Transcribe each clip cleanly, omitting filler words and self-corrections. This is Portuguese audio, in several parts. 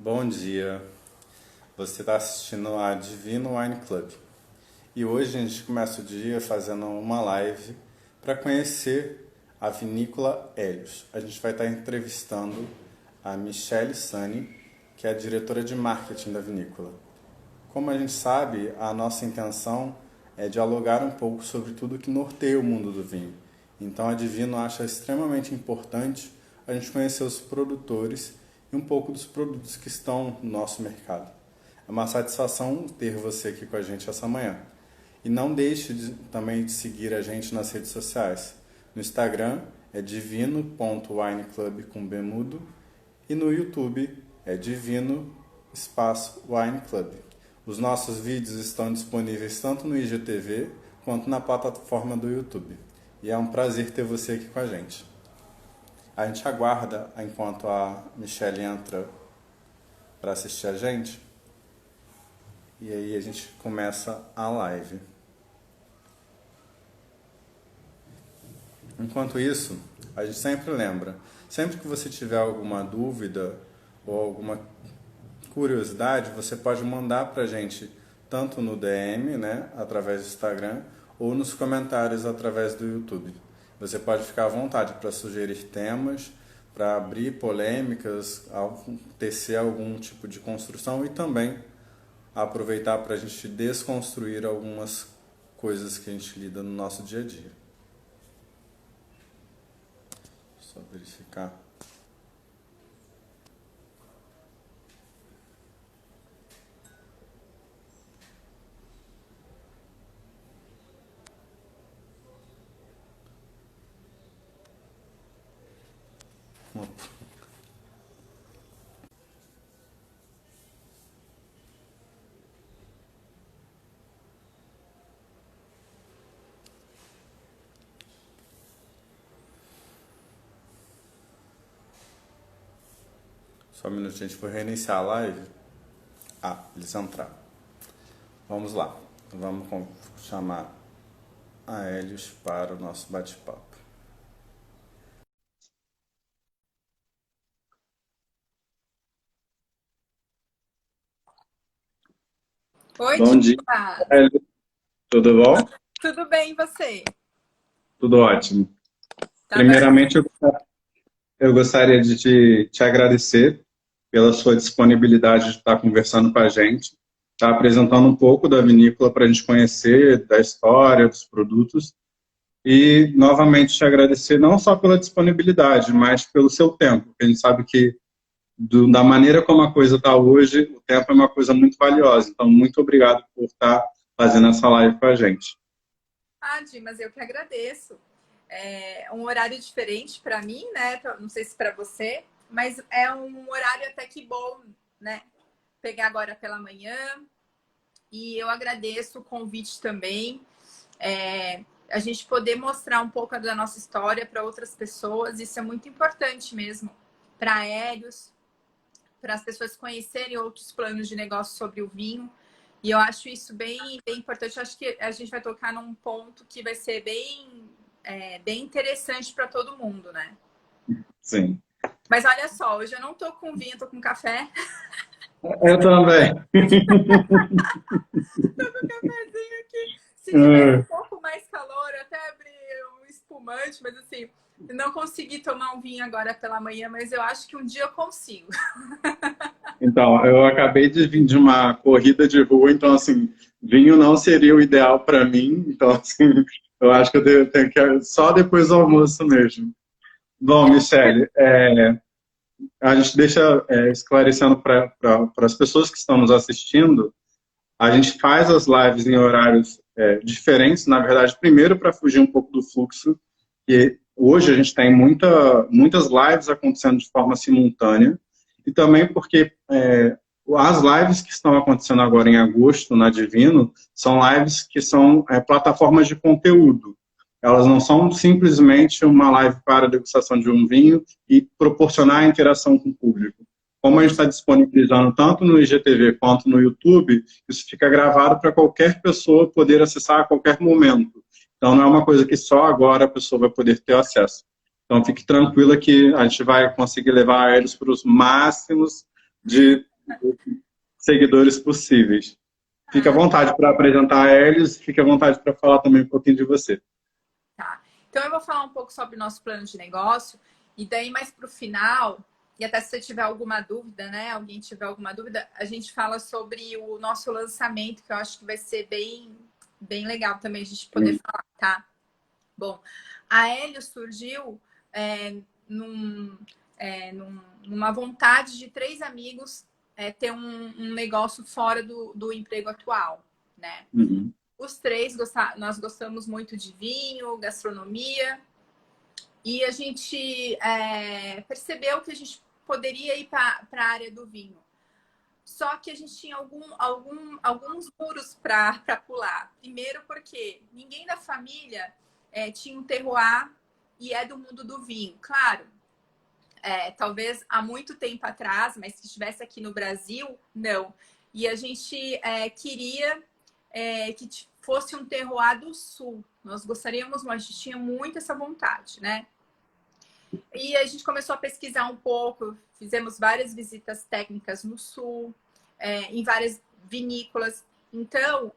Bom dia, você está assistindo a Divino Wine Club e hoje a gente começa o dia fazendo uma live para conhecer a vinícola Hélios. A gente vai estar entrevistando a Michele Sani, que é a diretora de marketing da vinícola. Como a gente sabe, a nossa intenção é dialogar um pouco sobre tudo que norteia o mundo do vinho. Então a Divino acha extremamente importante a gente conhecer os produtores e um pouco dos produtos que estão no nosso mercado. É uma satisfação ter você aqui com a gente essa manhã. E não deixe também de seguir a gente nas redes sociais. No Instagram é divino.wineclub com bemudo e no YouTube é divino espaço wine club. Os nossos vídeos estão disponíveis tanto no IGTV quanto na plataforma do YouTube. E é um prazer ter você aqui com a gente. A gente aguarda enquanto a Michele entra para assistir a gente. E aí a gente começa a live. Enquanto isso, a gente sempre lembra, sempre que você tiver alguma dúvida ou alguma curiosidade, você pode mandar para a gente tanto no DM, né, através do Instagram, ou nos comentários através do YouTube. Você pode ficar à vontade para sugerir temas, para abrir polêmicas, tecer algum tipo de construção e também aproveitar para a gente desconstruir algumas coisas que a gente lida no nosso dia a dia. Só verificar. Só um minutinho, a gente vai reiniciar a live. Eles entraram. Vamos lá. Vamos chamar a Hélios para o nosso bate-papo. Oi, Bom dia, Diva. Hélios. Tudo bom? Tudo bem, e você? Tudo ótimo. Tá bem? Primeiramente, eu gostaria de te agradecer pela sua disponibilidade de estar conversando com a gente, estar apresentando um pouco da vinícola para a gente conhecer da história, dos produtos. E, novamente, te agradecer não só pela disponibilidade, mas pelo seu tempo. A gente sabe que, da maneira como a coisa está hoje, o tempo é uma coisa muito valiosa. Então, muito obrigado por estar fazendo essa live com a gente. Mas eu que agradeço. É um horário diferente para mim, né? Não sei se para você, mas é um horário até que bom, né? Pegar agora pela manhã. E eu agradeço o convite também. A gente poder mostrar um pouco da nossa história para outras pessoas, isso é muito importante mesmo. Para aéreos, para as pessoas conhecerem outros planos de negócio sobre o vinho. E eu acho isso bem importante. Eu acho que a gente vai tocar num ponto que vai ser bem interessante para todo mundo, né? Sim. Mas olha só, hoje eu não tô com vinho, tô com café. Eu também. Tô com cafezinho aqui. Se tivesse um pouco mais calor, eu até abri um espumante, mas assim, não consegui tomar um vinho agora pela manhã, mas eu acho que um dia eu consigo. Então, eu acabei de vir de uma corrida de rua, então, assim, vinho não seria o ideal para mim. Então, assim, eu acho que tenho que ir só depois do almoço mesmo. Bom, Michele, a gente deixa esclarecendo para as pessoas que estão nos assistindo, a gente faz as lives em horários diferentes, na verdade, primeiro para fugir um pouco do fluxo, que hoje a gente tem muitas lives acontecendo de forma simultânea, e também porque as lives que estão acontecendo agora em agosto na Divino são lives que são plataformas de conteúdo. Elas não são simplesmente uma live para a degustação de um vinho e proporcionar a interação com o público. Como a gente está disponibilizando tanto no IGTV quanto no YouTube, isso fica gravado para qualquer pessoa poder acessar a qualquer momento. Então, não é uma coisa que só agora a pessoa vai poder ter acesso. Então, fique tranquila que a gente vai conseguir levar eles para os máximos de seguidores possíveis. Fique à Ah, vontade para apresentar a Helios, fique à vontade para falar também um pouquinho de você. tá. Então eu vou falar um pouco sobre o nosso plano de negócio e daí mais para o final, e até se você tiver alguma dúvida, né? Alguém tiver alguma dúvida, a gente fala sobre o nosso lançamento, que eu acho que vai ser bem legal também a gente poder falar, tá? Bom, a Helios surgiu é, num, numa vontade de três amigos ter um negócio fora do emprego atual, né? Uhum. Os três, nós gostamos muito de vinho, gastronomia, e a gente percebeu que a gente poderia ir para a área do vinho. Só que a gente tinha alguns muros para pular. Primeiro porque ninguém da família tinha um terroir e é do mundo do vinho. Claro, talvez há muito tempo atrás, mas se estivesse aqui no Brasil, não. E a gente queria que fosse um terroir do sul. Nós gostaríamos, mas a gente tinha muito essa vontade, né? E a gente começou a pesquisar um pouco, fizemos várias visitas técnicas no sul, em várias vinícolas. Então,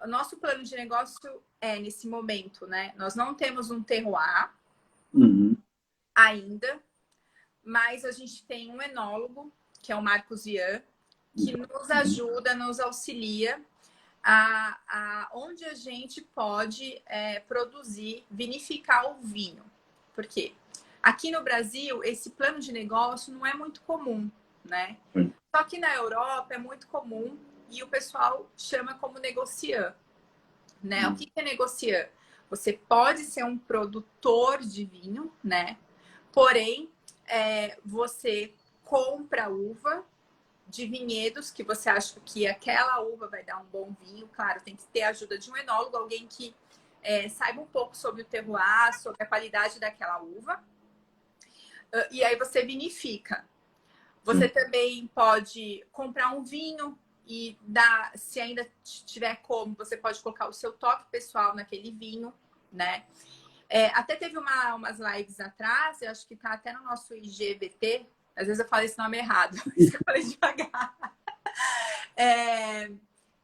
o nosso plano de negócio nesse momento, né? Nós não temos um terroir ainda, mas a gente tem um enólogo, que é o Marcos Vian, que nos ajuda, nos auxilia onde a gente pode produzir, vinificar o vinho. Por quê? Aqui no Brasil, esse plano de negócio não é muito comum, né? Só que na Europa é muito comum e o pessoal chama como negociant, né? O que é negociant? Você pode ser um produtor de vinho, né? Porém, você compra uva de vinhedos que você acha que aquela uva vai dar um bom vinho. Claro, tem que ter a ajuda de um enólogo, alguém que saiba um pouco sobre o terroir, sobre a qualidade daquela uva. E aí você vinifica. Você também pode comprar um vinho e dar, se ainda tiver como, você pode colocar o seu toque pessoal naquele vinho, né? Até teve umas lives atrás, eu acho que tá até no nosso IGVT, às vezes eu falo esse nome errado, por isso que eu falei devagar.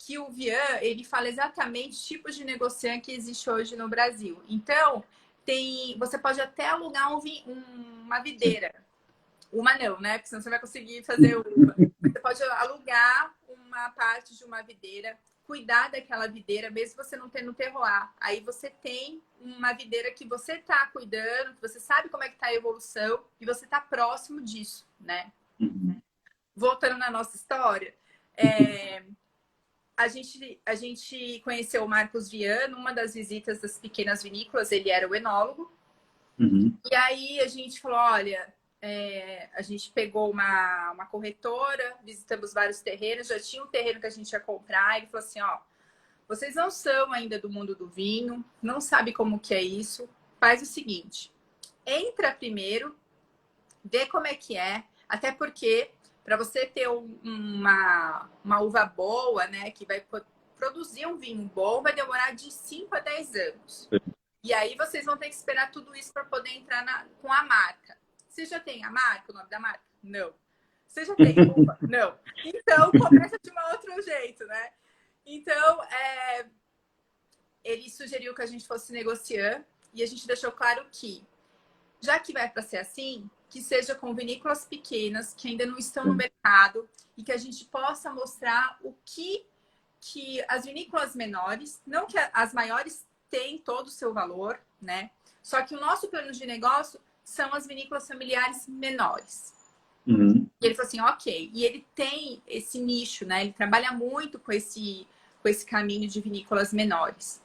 Que o Vian, ele fala exatamente tipos de negociante que existe hoje no Brasil. Então, você pode até alugar uma videira. Uma não, né? Porque senão você vai conseguir fazer uva. Você pode alugar uma parte de uma videira, cuidar daquela videira, mesmo você não tendo terroir. Aí você tem uma videira que você tá cuidando, que você sabe como é que tá a evolução e você tá próximo disso, né? Voltando na nossa história, a gente conheceu o Marcos Vian numa das visitas das pequenas vinícolas, ele era o enólogo. E aí a gente falou, olha, a gente pegou uma corretora, visitamos vários terrenos, já tinha um terreno que a gente ia comprar, ele falou assim, ó, vocês não são ainda do mundo do vinho, não sabe como que é isso, faz o seguinte, entra primeiro, vê como é que é, até porque para você ter uma uva boa, né, que vai produzir um vinho bom, vai demorar de 5 a 10 anos. E aí vocês vão ter que esperar tudo isso para poder entrar com a marca. Você já tem a marca, o nome da marca? Não. Você já tem uva? Não. Então começa de um outro jeito, né? Então, ele sugeriu que a gente fosse negociar e a gente deixou claro que, já que vai para ser assim, que seja com vinícolas pequenas que ainda não estão no mercado e que a gente possa mostrar o que as vinícolas menores, não que as maiores têm todo o seu valor, né? Só que o nosso plano de negócio são as vinícolas familiares menores. E ele falou assim, ok. E ele tem esse nicho, né? Ele trabalha muito com esse caminho de vinícolas menores.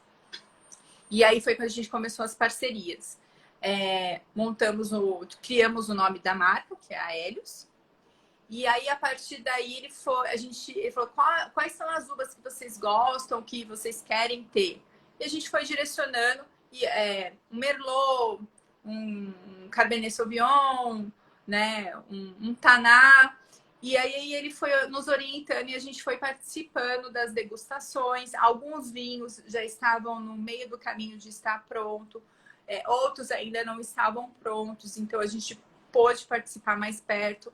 E aí foi quando a gente começou as parcerias. Criamos o nome da marca, que é a Helios. E aí, a partir daí, ele falou, quais são as uvas que vocês gostam, que vocês querem ter? E a gente foi direcionando, um Merlot, um Cabernet Sauvignon, né, um Taná. E aí ele foi nos orientando e a gente foi participando das degustações. Alguns vinhos já estavam no meio do caminho de estar pronto, outros ainda não estavam prontos. Então, a gente pôde participar mais perto.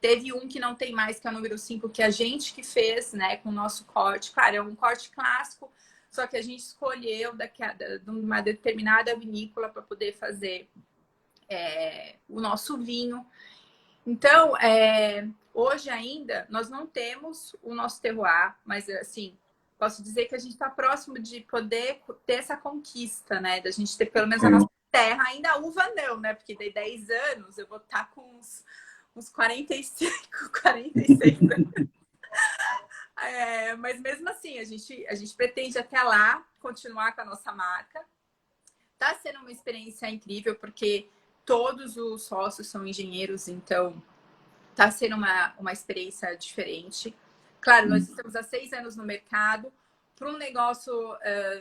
Teve um que não tem mais, que é o número 5, que a gente que fez, né, com o nosso corte. Claro, é um corte clássico, só que a gente escolheu de uma determinada vinícola para poder fazer o nosso vinho. Então, hoje ainda, nós não temos o nosso terroir, mas assim, posso dizer que a gente está próximo de poder ter essa conquista, né? Da gente ter pelo menos a nossa terra, ainda a uva não, né? Porque de 10 anos eu vou estar com uns 45, 46 anos. Mas mesmo assim, a gente pretende até lá continuar com a nossa marca. Tá sendo uma experiência incrível, porque todos os sócios são engenheiros, então tá sendo uma experiência diferente. Claro, nós estamos há 6 anos no mercado. Para um negócio,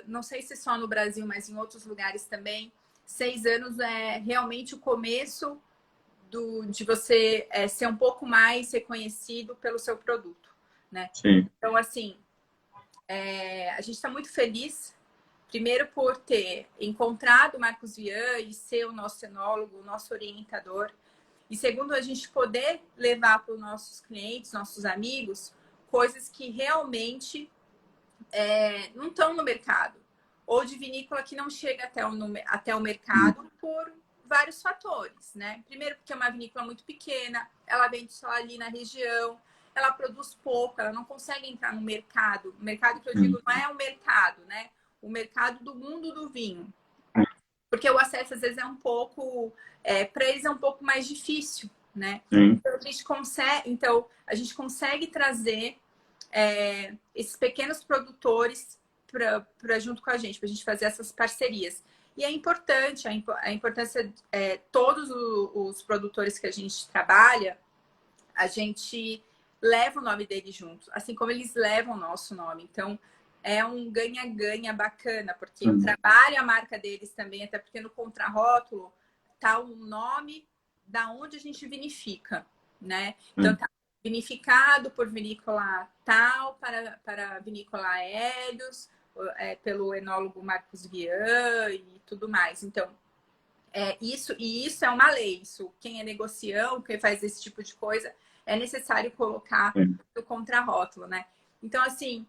não sei se só no Brasil, mas em outros lugares também, 6 anos é realmente o começo de você ser um pouco mais reconhecido pelo seu produto, né? Sim. Então, assim, a gente está muito feliz, primeiro por ter encontrado o Marcos Vian e ser o nosso enólogo, o nosso orientador. E segundo, a gente poder levar para os nossos clientes, nossos amigos, coisas que realmente não estão no mercado. Ou de vinícola que não chega até o mercado por vários fatores, né? Primeiro, porque é uma vinícola muito pequena, ela vende só ali na região, ela produz pouco, ela não consegue entrar no mercado. O mercado que eu digo não é o mercado, né? O mercado do mundo do vinho. Porque o acesso, às vezes, é um pouco... para eles é um pouco mais difícil, né? Então, a gente consegue trazer esses pequenos produtores para junto com a gente, para a gente fazer essas parcerias. E é importante, a importância todos os produtores que a gente trabalha, a gente leva o nome deles junto, assim como eles levam o nosso nome. Então, é um ganha-ganha bacana, porque eu trabalho a marca deles também, até porque no contrarótulo tá o nome da onde a gente vinifica, né? Então, tá vinificado por vinícola tal, para vinícola Hélios, pelo enólogo Marcos Vian e tudo mais. Então, isso é uma lei. Isso, quem é negocião, quem faz esse tipo de coisa, é necessário colocar no contrarótulo, né? Então, assim,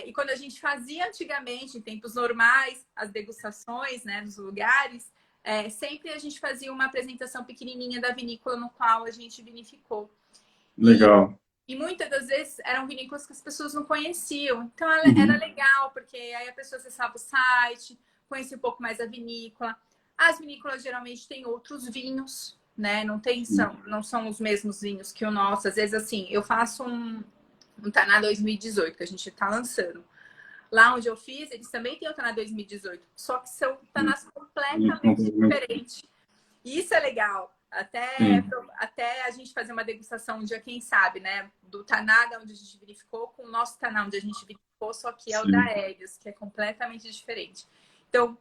e quando a gente fazia antigamente, em tempos normais, as degustações, né, nos lugares, sempre a gente fazia uma apresentação pequenininha da vinícola no qual a gente vinificou. Legal. E muitas das vezes eram vinícolas que as pessoas não conheciam. Então, era legal, porque aí a pessoa acessava o site, conhecia um pouco mais a vinícola. As vinícolas geralmente têm outros vinhos, né? Não são os mesmos vinhos que o nosso. Às vezes, assim, eu faço um Taná 2018, que a gente está lançando. Lá onde eu fiz, eles também têm o Taná 2018, só que são Tanás completamente diferentes. E isso é legal. Até a gente fazer uma degustação um dia, quem sabe, né? Do Taná, onde a gente verificou, com o nosso Taná, onde a gente verificou, só que é o da Hélios, que é completamente diferente. Então,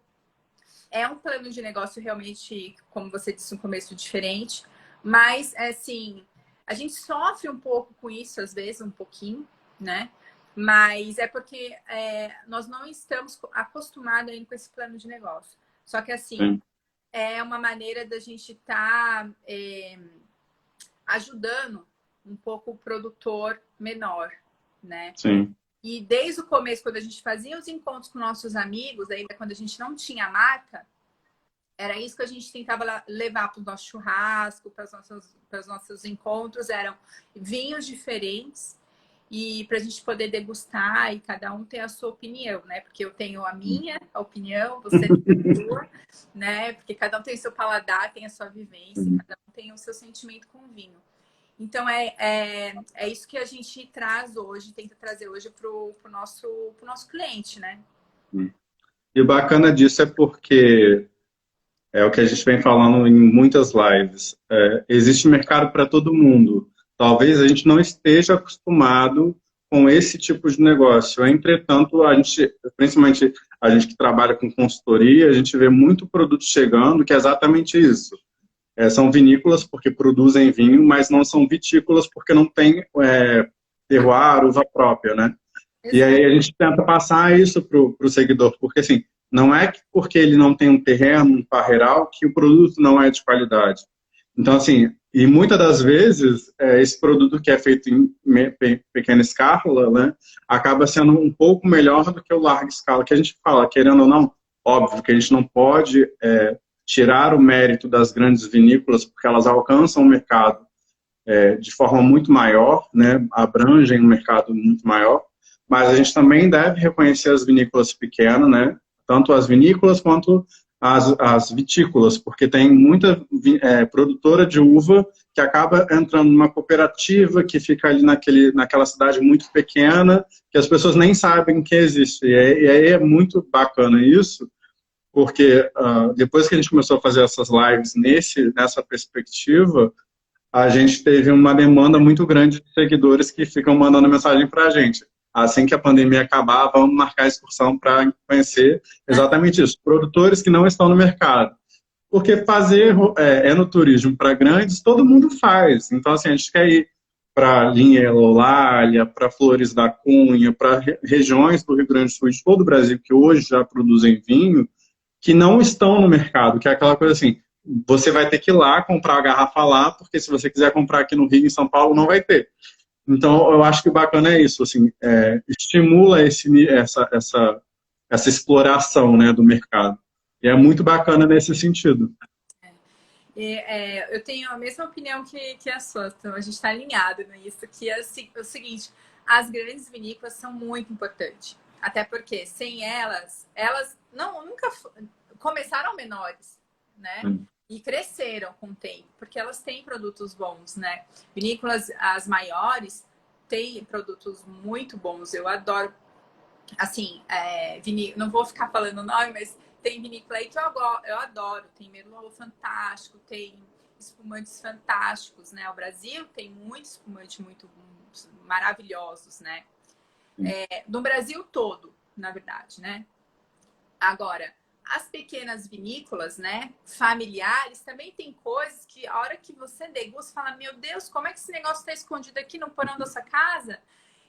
é um plano de negócio realmente, como você disse no começo, diferente. Mas, assim, a gente sofre um pouco com isso, às vezes, um pouquinho, né? Mas é porque nós não estamos acostumados ainda com esse plano de negócio. Só que, assim, é uma maneira da gente estar ajudando um pouco o produtor menor, né? Sim. E desde o começo, quando a gente fazia os encontros com nossos amigos, ainda quando a gente não tinha marca, era isso que a gente tentava levar para o nosso churrasco, para os nossos encontros, eram vinhos diferentes e para a gente poder degustar e cada um ter a sua opinião, né? Porque eu tenho a minha opinião, você tem a sua, né? Porque cada um tem o seu paladar, tem a sua vivência, cada um tem o seu sentimento com o vinho. Então, é isso que a gente traz hoje, tenta trazer hoje para o nosso cliente, né? E o bacana disso é porque é o que a gente vem falando em muitas lives. Existe mercado para todo mundo. Talvez a gente não esteja acostumado com esse tipo de negócio. Entretanto, principalmente a gente que trabalha com consultoria, a gente vê muito produto chegando que é exatamente isso. São vinícolas porque produzem vinho, mas não são vitícolas porque não tem terroir, uva própria, né? Exato. E aí a gente tenta passar isso para o seguidor, porque assim, não é que porque ele não tem um terreno, um parreiral, que o produto não é de qualidade. Então, assim, e muitas das vezes, esse produto que é feito em pequena escala, né, acaba sendo um pouco melhor do que o larga escala, que a gente fala, querendo ou não, óbvio que a gente não pode tirar o mérito das grandes vinícolas, porque elas alcançam o mercado de forma muito maior, né, abrangem um mercado muito maior, mas a gente também deve reconhecer as vinícolas pequenas, né, tanto as vinícolas quanto as vitícolas, porque tem muita produtora de uva que acaba entrando numa cooperativa que fica ali naquela cidade muito pequena, que as pessoas nem sabem que existe. E aí é muito bacana isso, porque depois que a gente começou a fazer essas lives nessa perspectiva, a gente teve uma demanda muito grande de seguidores que ficam mandando mensagem para a gente. Assim que a pandemia acabar, vamos marcar a excursão para conhecer exatamente isso. Produtores que não estão no mercado. Porque fazer enoturismo para grandes, todo mundo faz. Então, assim, a gente quer ir para Linha Eulália, para Flores da Cunha, para regiões do Rio Grande do Sul e de todo o Brasil que hoje já produzem vinho, que não estão no mercado, que é aquela coisa assim, você vai ter que ir lá comprar a garrafa lá, porque se você quiser comprar aqui no Rio, em São Paulo, não vai ter. Então, eu acho que o bacana é isso, assim, estimula essa exploração, né, do mercado. E é muito bacana nesse sentido. Eu tenho a mesma opinião que a sua, então a gente está alinhado nisso, que é o seguinte, as grandes vinícolas são muito importantes, até porque sem elas nunca começaram menores, né? E cresceram com o tempo, porque elas têm produtos bons, né? Vinícolas, as maiores, têm produtos muito bons, eu adoro, assim, não vou ficar falando o nome, mas tem vinícola aí que eu adoro. Tem Merlot fantástico, tem espumantes fantásticos, né? O Brasil tem muitos espumantes muito maravilhosos, né? No Brasil todo, na verdade, né? Agora, as pequenas vinícolas, né, familiares, também tem coisas que a hora que você degusta, fala, meu Deus, como é que esse negócio está escondido aqui no porão da sua casa?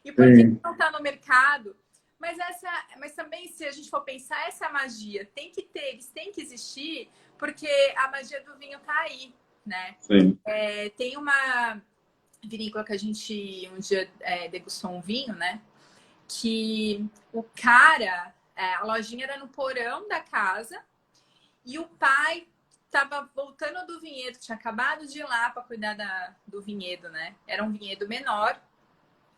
E por que não está no mercado? Mas também, se a gente for pensar, essa magia eles têm que existir, porque a magia do vinho tá aí, né? Tem uma vinícola que a gente um dia degustou um vinho, né? Que o cara, a lojinha era no porão da casa e o pai estava voltando do vinhedo, tinha acabado de ir lá para cuidar do vinhedo, né? Era um vinhedo menor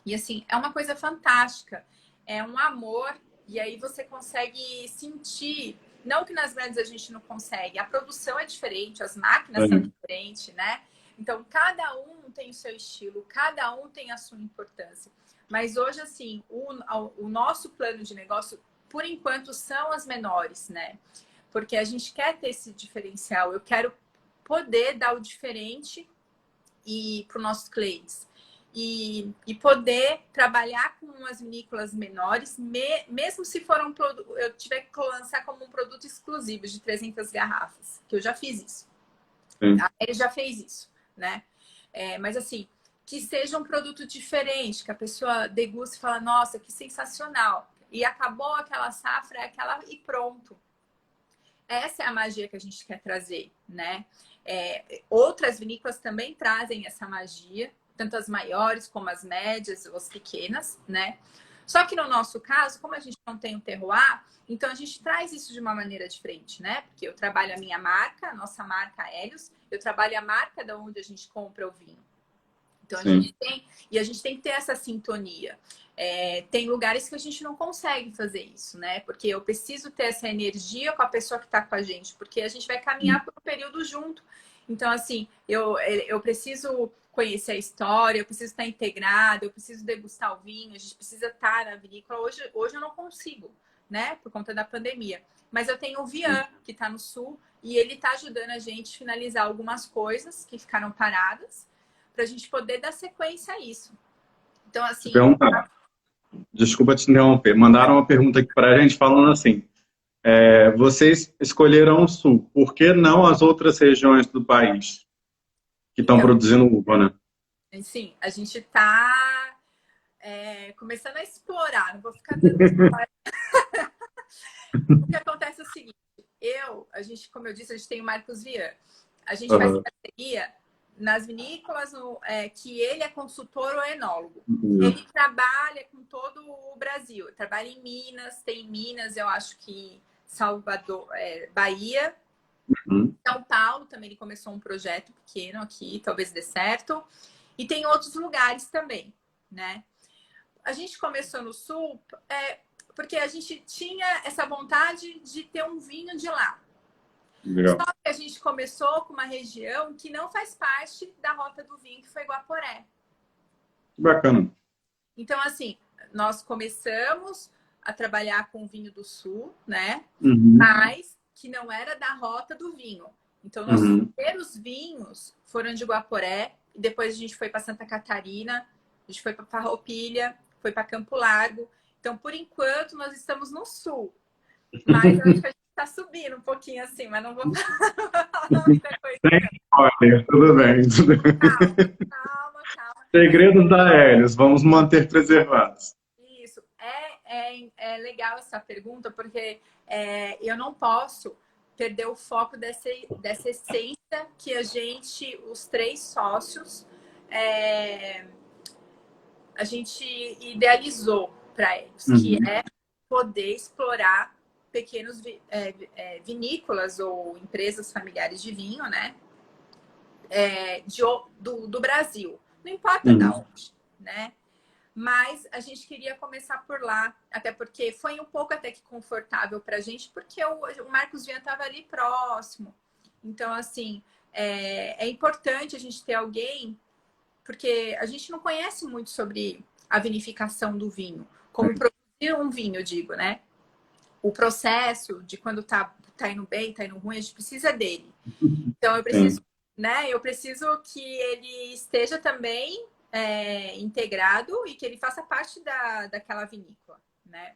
e assim, é uma coisa fantástica. É um amor, e aí você consegue sentir, não que nas grandes a gente não consegue, a produção é diferente, as máquinas são diferentes, né? Então, cada um tem o seu estilo, cada um tem a sua importância. Mas hoje, assim, o nosso plano de negócio, por enquanto, são as menores, né? Porque a gente quer ter esse diferencial, eu quero poder dar o diferente para os nossos clientes. E poder trabalhar com umas vinícolas menores, mesmo se for eu tiver que lançar como um produto exclusivo de 300 garrafas, que eu já fiz isso. Ele já fez isso, né? Mas assim, que seja um produto diferente, que a pessoa deguste e fala, nossa, que sensacional. E acabou aquela safra, e pronto. Essa é a magia que a gente quer trazer, né? Outras vinícolas também trazem essa magia, tanto as maiores como as médias ou as pequenas, né? Só que no nosso caso, como a gente não tem o terroir, então a gente traz isso de uma maneira diferente, né? Porque eu trabalho a minha marca, a nossa marca Helios, eu trabalho a marca da onde a gente compra o vinho. Então a gente tem que ter essa sintonia. Tem lugares que a gente não consegue fazer isso, né? Porque eu preciso ter essa energia com a pessoa que está com a gente, porque a gente vai caminhar por um período junto. Então, assim, eu preciso conhecer a história, eu preciso estar integrada, eu preciso degustar o vinho, a gente precisa estar na vinícola. Hoje eu não consigo, né? Por conta da pandemia. Mas eu tenho o Vian, que está no sul, e ele está ajudando a gente a finalizar algumas coisas que ficaram paradas, para a gente poder dar sequência a isso. Então, assim... Desculpa te interromper. Mandaram uma pergunta aqui para a gente falando assim, vocês escolheram o Sul, por que não as outras regiões do país que estão produzindo uva, né? Sim, a gente está começando a explorar, não vou ficar dando spoiler. O que acontece é o seguinte, como eu disse, a gente tem o Marcos Vian. A gente faz parceria nas vinícolas que ele é consultor ou enólogo. Uhum. Ele trabalha com todo o Brasil. Trabalha em Minas, tem Minas, eu acho que Salvador, Bahia. Uhum. São Paulo também ele começou um projeto pequeno aqui, talvez dê certo. E tem outros lugares também, né? A gente começou no Sul porque a gente tinha essa vontade de ter um vinho de lá. Legal. Só que a gente começou com uma região que não faz parte da Rota do Vinho, que foi Guaporé. Bacana. Então, assim, nós começamos a trabalhar com vinho do Sul, né? Uhum. Mas que não era da Rota do Vinho. Então, nossos primeiros vinhos foram de Guaporé, e depois a gente foi para Santa Catarina, a gente foi para Farroupilha, foi para Campo Largo. Então, por enquanto, nós estamos no Sul. Mas eu acho que a gente está subindo um pouquinho assim, mas não vou falar muita coisa. Olha, tudo bem, tudo bem. Calma. Segredos da Hélios, vamos manter preservados. Isso. É legal essa pergunta, porque eu não posso perder o foco dessa essência que a gente, os 3 sócios, a gente idealizou para eles, que é poder explorar pequenos vinícolas ou empresas familiares de vinho, né? Do Brasil. Não importa da onde, né? Mas a gente queria começar por lá, até porque foi um pouco até que confortável para a gente, porque o Marcos Vian estava ali próximo. Então, assim, é importante a gente ter alguém, porque a gente não conhece muito sobre a vinificação do vinho, como produzir um vinho, eu digo, né? O processo de quando tá indo bem, tá indo ruim, a gente precisa dele. Então, eu preciso, né? Eu preciso que ele esteja também integrado e que ele faça parte daquela vinícola, né?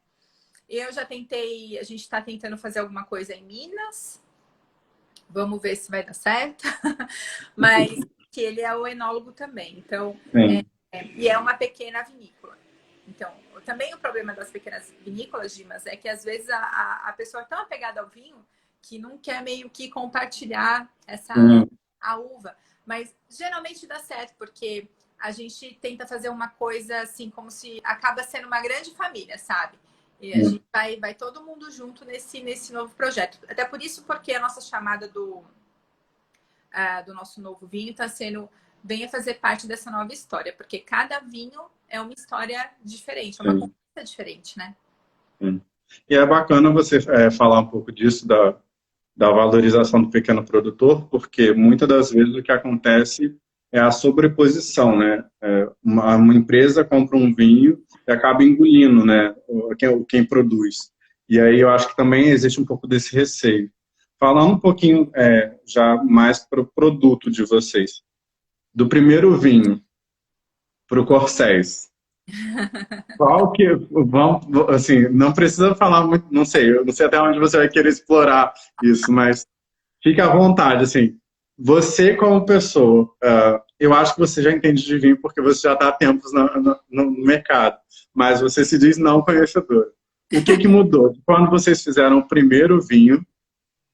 Eu já tentei, a gente está tentando fazer alguma coisa em Minas, vamos ver se vai dar certo, mas que ele é o enólogo também, então, e é uma pequena vinícola. Então, também o problema das pequenas vinícolas, Dimas, é que às vezes a pessoa é tão apegada ao vinho que não quer meio que compartilhar a uva, mas geralmente dá certo, porque a gente tenta fazer uma coisa assim, como se acaba sendo uma grande família, sabe? E a gente vai todo mundo junto nesse novo projeto. Até por isso, porque a nossa chamada do nosso novo vinho está sendo venha fazer parte dessa nova história, porque cada vinho é uma história diferente, é uma conquista diferente, né? E é bacana você falar um pouco disso, da valorização do pequeno produtor, porque muitas das vezes o que acontece é a sobreposição, né? Uma empresa compra um vinho e acaba engolindo, né? Quem produz. E aí eu acho que também existe um pouco desse receio. Falando um pouquinho já mais para o produto de vocês. Do primeiro vinho para o Corséis. Qual que, vamos, assim, não precisa falar muito, não sei, eu não sei até onde você vai querer explorar isso, mas fique à vontade, assim, você como pessoa, eu acho que você já entende de vinho porque você já está há tempos no mercado, mas você se diz não conhecedor. O que mudou? Quando vocês fizeram o primeiro vinho,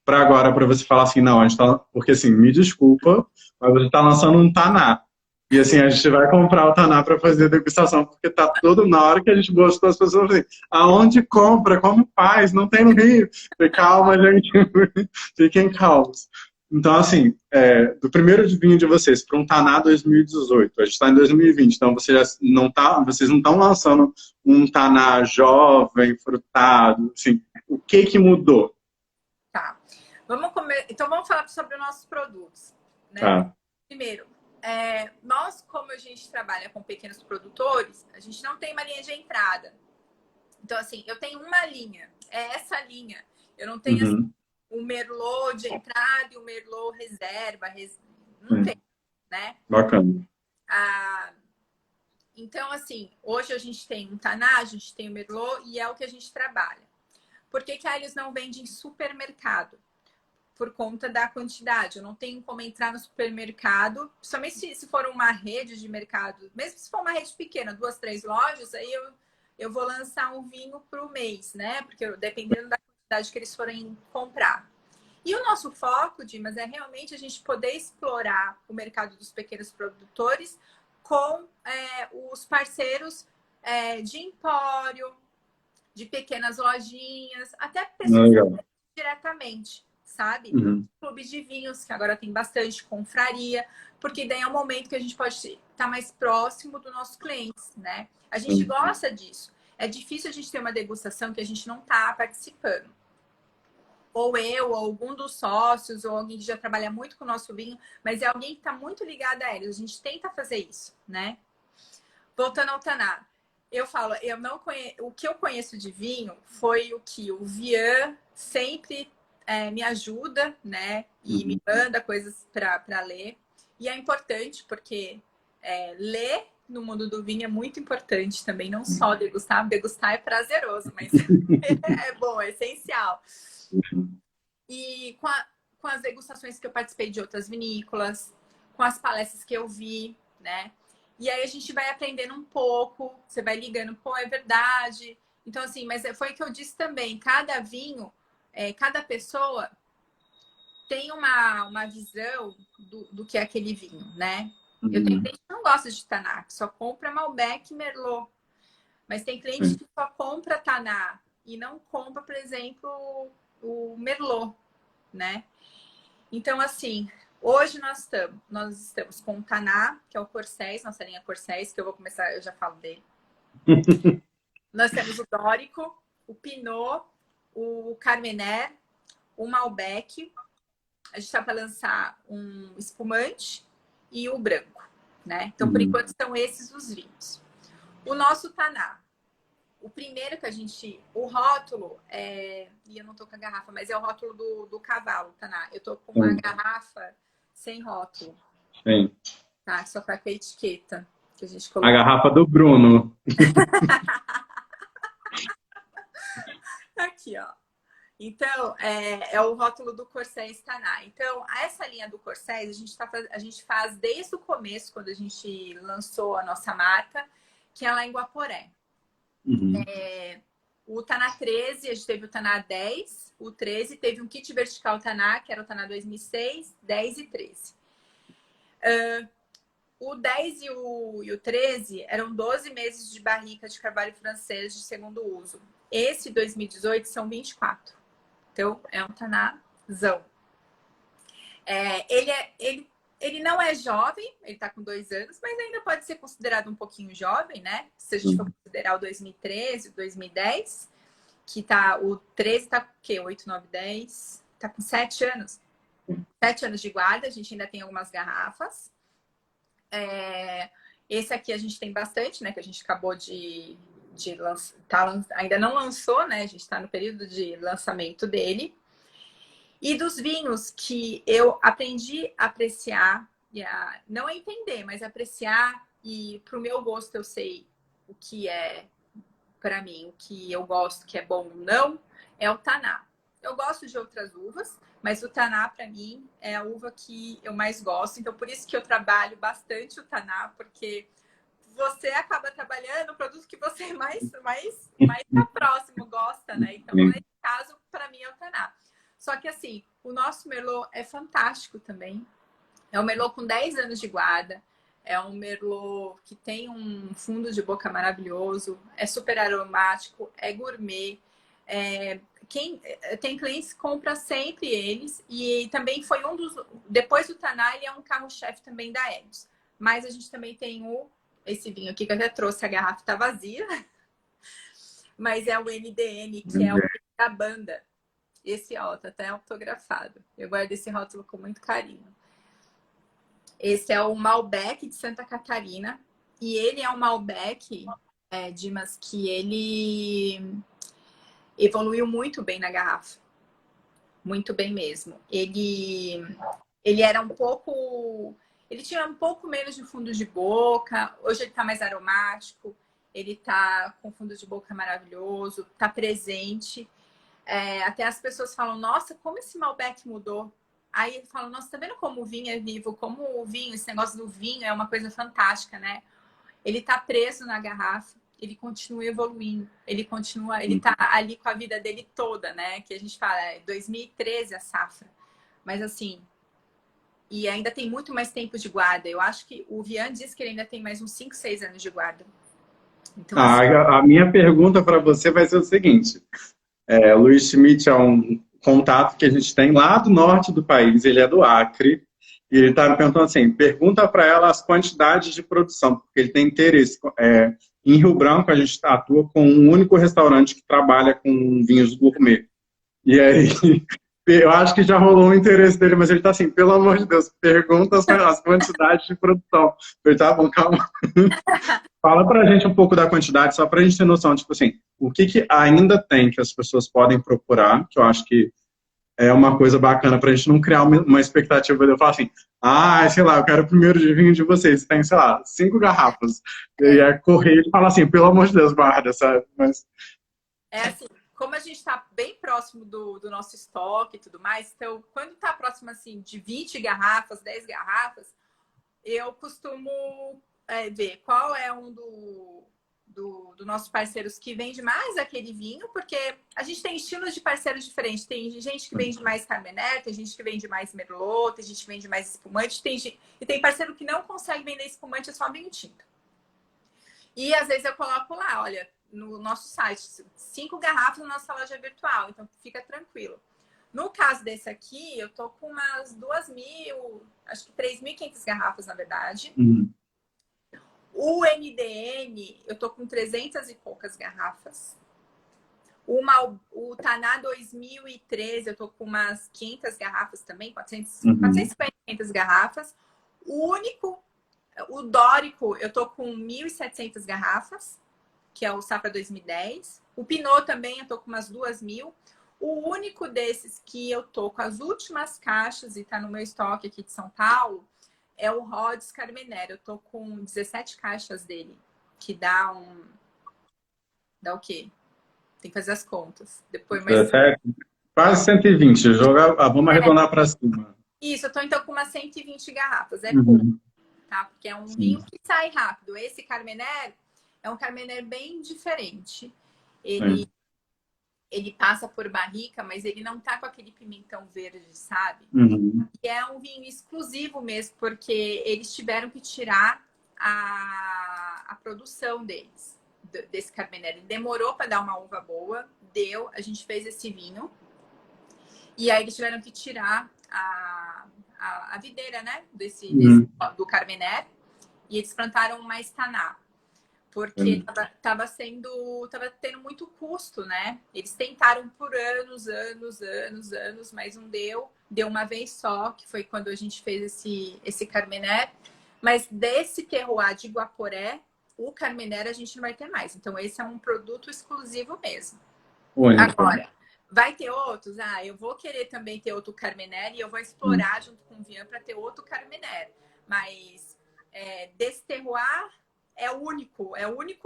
para agora, para você falar assim, não, a gente tá, porque assim, me desculpa, mas você está lançando um Taná. E assim, a gente vai comprar o Taná para fazer a degustação, porque tá todo na hora que a gente gostou, as pessoas assim, aonde compra, como faz, não tem no Rio. Calma, gente, fiquem calmos. Então, assim, do primeiro vinho de vocês para um Taná 2018, a gente está em 2020, então vocês não estão lançando um Taná jovem, frutado, assim, o que mudou? Tá. Então vamos falar sobre os nossos produtos, né? Tá. Primeiro, nós, como a gente trabalha com pequenos produtores, a gente não tem uma linha de entrada. Então, assim, eu tenho uma linha, é essa linha. Eu não tenho assim, o Merlot de entrada e o Merlot reserva. Não tem, né? Bacana. Então, assim, hoje a gente tem um Taná, a gente tem o Merlot e é o que a gente trabalha. Por que a Hélios não vende em supermercado? Por conta da quantidade. Eu não tenho como entrar no supermercado, principalmente se for uma rede de mercado, mesmo se for uma rede pequena, 2, 3 lojas, aí eu vou lançar um vinho para o mês, né? Porque dependendo da quantidade que eles forem comprar. E o nosso foco, Dimas, é realmente a gente poder explorar o mercado dos pequenos produtores com os parceiros de empório, de pequenas lojinhas, até pessoas Legal. diretamente, sabe? Uhum. Clubes de vinhos, que agora tem bastante, confraria, porque daí é um momento que a gente pode estar mais próximo dos nossos clientes, né? A gente gosta disso. É difícil a gente ter uma degustação que a gente não está participando. Ou eu, ou algum dos sócios, ou alguém que já trabalha muito com o nosso vinho, mas é alguém que está muito ligado a eles. A gente tenta fazer isso, né? Voltando ao Taná. Eu falo, eu não conheço, o que eu conheço de vinho foi o que o Vian sempre me ajuda, né? E me manda coisas para ler. E é importante porque ler no mundo do vinho é muito importante também, não só degustar. Degustar é prazeroso, mas é bom, é essencial. E com as degustações que eu participei de outras vinícolas, com as palestras que eu vi, né? E aí a gente vai aprendendo um pouco, você vai ligando, pô, é verdade. Então, assim, mas foi o que eu disse também, cada vinho, cada pessoa tem uma visão do que é aquele vinho, né? Eu tenho cliente que não gosta de Taná, que só compra Malbec e Merlot. Mas tem cliente que só compra Taná e não compra, por exemplo, o Merlot, né? Então, assim, hoje nós estamos com o Taná, que é o Corséis, nossa linha Corséis, que eu vou começar, eu já falo dele. Nós temos o Dórico, o Pinot, o Carmener, o Malbec. A gente está para lançar um espumante e o branco, né? Então, por enquanto, são esses os vinhos. O nosso Taná. O primeiro que a gente... O rótulo e eu não tô com a garrafa, mas é o rótulo do cavalo, Taná. Eu tô com uma garrafa sem rótulo. Sim. Tá? Só com a etiqueta que a gente A colocou. garrafa do Bruno. Aqui, ó. Então, é o rótulo do Corséis Taná. Então, essa linha do Corséis, a gente faz desde o começo, quando a gente lançou a nossa marca, que é lá em Guaporé. O Taná 13, a gente teve o Taná 10, o 13 teve um kit vertical Taná, que era o Taná 2006, 10 e 13. O 10 e o 13 eram 12 meses de barrica de carvalho francês de segundo uso. Esse 2018 são 24. Então, é um Tanázão. Ele não é jovem, ele está com 2 anos, mas ainda pode ser considerado um pouquinho jovem, né? Se a gente for considerar o 2013, o 2010, que tá, o 13 tá com o quê? 8, 9, 10, tá com 7 anos. 7 anos de guarda, a gente ainda tem algumas garrafas. Esse aqui a gente tem bastante, né? Que a gente acabou de lançar, ainda não lançou, né? A gente está no período de lançamento dele. E dos vinhos que eu aprendi a apreciar, não a entender, mas apreciar, e pro meu gosto eu sei o que é, para mim, o que eu gosto, que é bom ou não, é o Taná. Eu gosto de outras uvas, mas o Taná, para mim, é a uva que eu mais gosto. Então, por isso que eu trabalho bastante o Taná, porque você acaba trabalhando o produto que você mais tá próximo, gosta, né? Então, nesse caso, para mim, é o Taná. Só que, assim, o nosso Merlot é fantástico também. É um Merlot com 10 anos de guarda. É um Merlot que tem um fundo de boca maravilhoso. É super aromático, é gourmet. Tem clientes que compram sempre eles. E também foi um dos... Depois do Taná, ele é um carro-chefe também da Eros. Mas a gente também tem esse vinho aqui, que eu até trouxe, a garrafa tá vazia. Mas é o MDN, que é o vinho da banda. Esse, ó, tá até autografado. Eu guardo esse rótulo com muito carinho. Esse é o Malbec de Santa Catarina. E ele é um Malbec, Dimas, que ele evoluiu muito bem na garrafa. Muito bem mesmo. Ele era um pouco... Ele tinha um pouco menos de fundo de boca. Hoje ele tá mais aromático. Ele tá com fundo de boca maravilhoso. Tá presente. Até as pessoas falam, nossa, como esse Malbec mudou. Aí ele fala, nossa, tá vendo como o vinho é vivo? Como o vinho, esse negócio do vinho é uma coisa fantástica, né? Ele tá preso na garrafa. ele continua evoluindo, ele tá ali com a vida dele toda, né? Que a gente fala, 2013 a safra. Mas assim, e ainda tem muito mais tempo de guarda. Eu acho que o Vian diz que ele ainda tem mais uns 5, 6 anos de guarda. Então, assim... A minha pergunta para você vai ser o seguinte. O Luiz Schmidt é um contato que a gente tem lá do norte do país, ele é do Acre, e ele está me perguntando assim, pergunta para ela as quantidades de produção, porque ele tem interesse. Em Rio Branco, a gente atua com um único restaurante que trabalha com vinhos gourmet. E aí, eu acho que já rolou um interesse dele, mas ele está assim, pelo amor de Deus, pergunta as quantidades de produção. Eu falei, tá bom, calma. Fala pra gente um pouco da quantidade, só pra gente ter noção, tipo assim, o que ainda tem que as pessoas podem procurar, que eu acho que é uma coisa bacana pra gente não criar uma expectativa de eu falar assim, sei lá, eu quero o primeiro de vinho de vocês, tem, sei lá, 5 garrafas. E aí correr e falar assim, pelo amor de Deus, guarda, sabe? Mas... assim, como a gente está bem próximo do nosso estoque e tudo mais, então, quando está próximo, assim, de 20 garrafas, 10 garrafas, eu costumo ver qual é um dos nossos parceiros que vende mais aquele vinho, porque a gente tem estilos de parceiros diferentes. Tem gente que vende mais Carmener, tem gente que vende mais Merlot, tem gente que vende mais espumante, e tem parceiro que não consegue vender espumante, é só vinho tinto. E às vezes eu coloco lá, olha, no nosso site, 5 garrafas na nossa loja virtual, então fica tranquilo. No caso desse aqui, eu tô com umas 2.000, acho que 3.500 garrafas, na verdade. O MDN, eu tô com 300 e poucas garrafas. O Taná 2013, eu tô com umas 500 garrafas também, 450, 500 garrafas. O Dórico, eu tô com 1.700 garrafas, que é o Safra 2010. O Pinot também, eu tô com umas 2.000. O único desses que eu tô com as últimas caixas e tá no meu estoque aqui de São Paulo é o Rhodes Carmener. Eu tô com 17 caixas dele, que dá o quê? Tem que fazer as contas. Depois mais... 17, quase 120. Vamos arredondar para cima. Isso, eu tô então com umas 120 garrafas. É pouco, tá? Porque é um vinho que sai rápido. Esse Carmener é um Carmener bem diferente. Ele passa por barrica, mas ele não tá com aquele pimentão verde, sabe? E é um vinho exclusivo mesmo, porque eles tiveram que tirar a produção deles, desse Carmener. Ele demorou para dar uma uva boa, a gente fez esse vinho, e aí eles tiveram que tirar a videira, né? Do Carmener, e eles plantaram mais taná. Porque tava tendo muito custo, né? Eles tentaram por anos, mas não deu. Deu uma vez só, que foi quando a gente fez esse Carmener. Mas desse terroir de Guaporé, o Carmener a gente não vai ter mais. Então, esse é um produto exclusivo mesmo. Agora, vai ter outros? Eu vou querer também ter outro Carmener e eu vou explorar junto com o Vian para ter outro Carmener. Mas desse terroir... É o único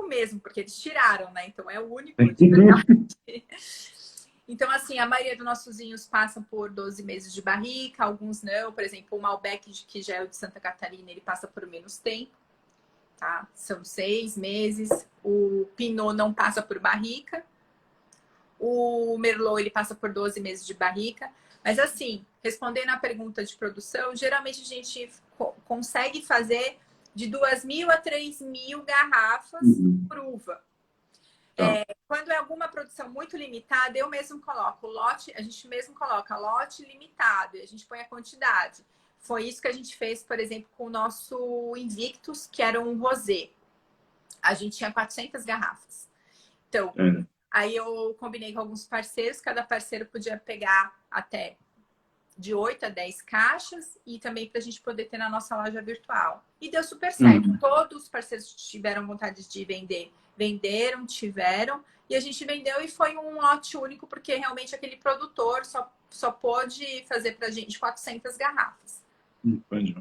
mesmo, porque eles tiraram, né? Então é o único de verdade. Então, assim, a maioria dos nossos vinhos passam por 12 meses de barrica, alguns não. Por exemplo, o Malbec, que já é o de Santa Catarina, ele passa por menos tempo, tá? São 6 meses. O Pinot não passa por barrica. O Merlot, ele passa por 12 meses de barrica. Mas, assim, respondendo à pergunta de produção, geralmente a gente consegue fazer de 2.000 a 3.000 garrafas por uva. Quando é alguma produção muito limitada, eu mesmo coloco lote, a gente mesmo coloca lote limitado e a gente põe a quantidade. Foi isso que a gente fez, por exemplo, com o nosso Invictus, que era um rosé. A gente tinha 400 garrafas. Então, aí eu combinei com alguns parceiros, cada parceiro podia pegar até de 8 a 10 caixas e também para a gente poder ter na nossa loja virtual. E deu super certo. Todos os parceiros que tiveram vontade de vender, venderam, tiveram. E a gente vendeu e foi um lote único, porque realmente aquele produtor só pôde fazer para a gente 400 garrafas. Entendi.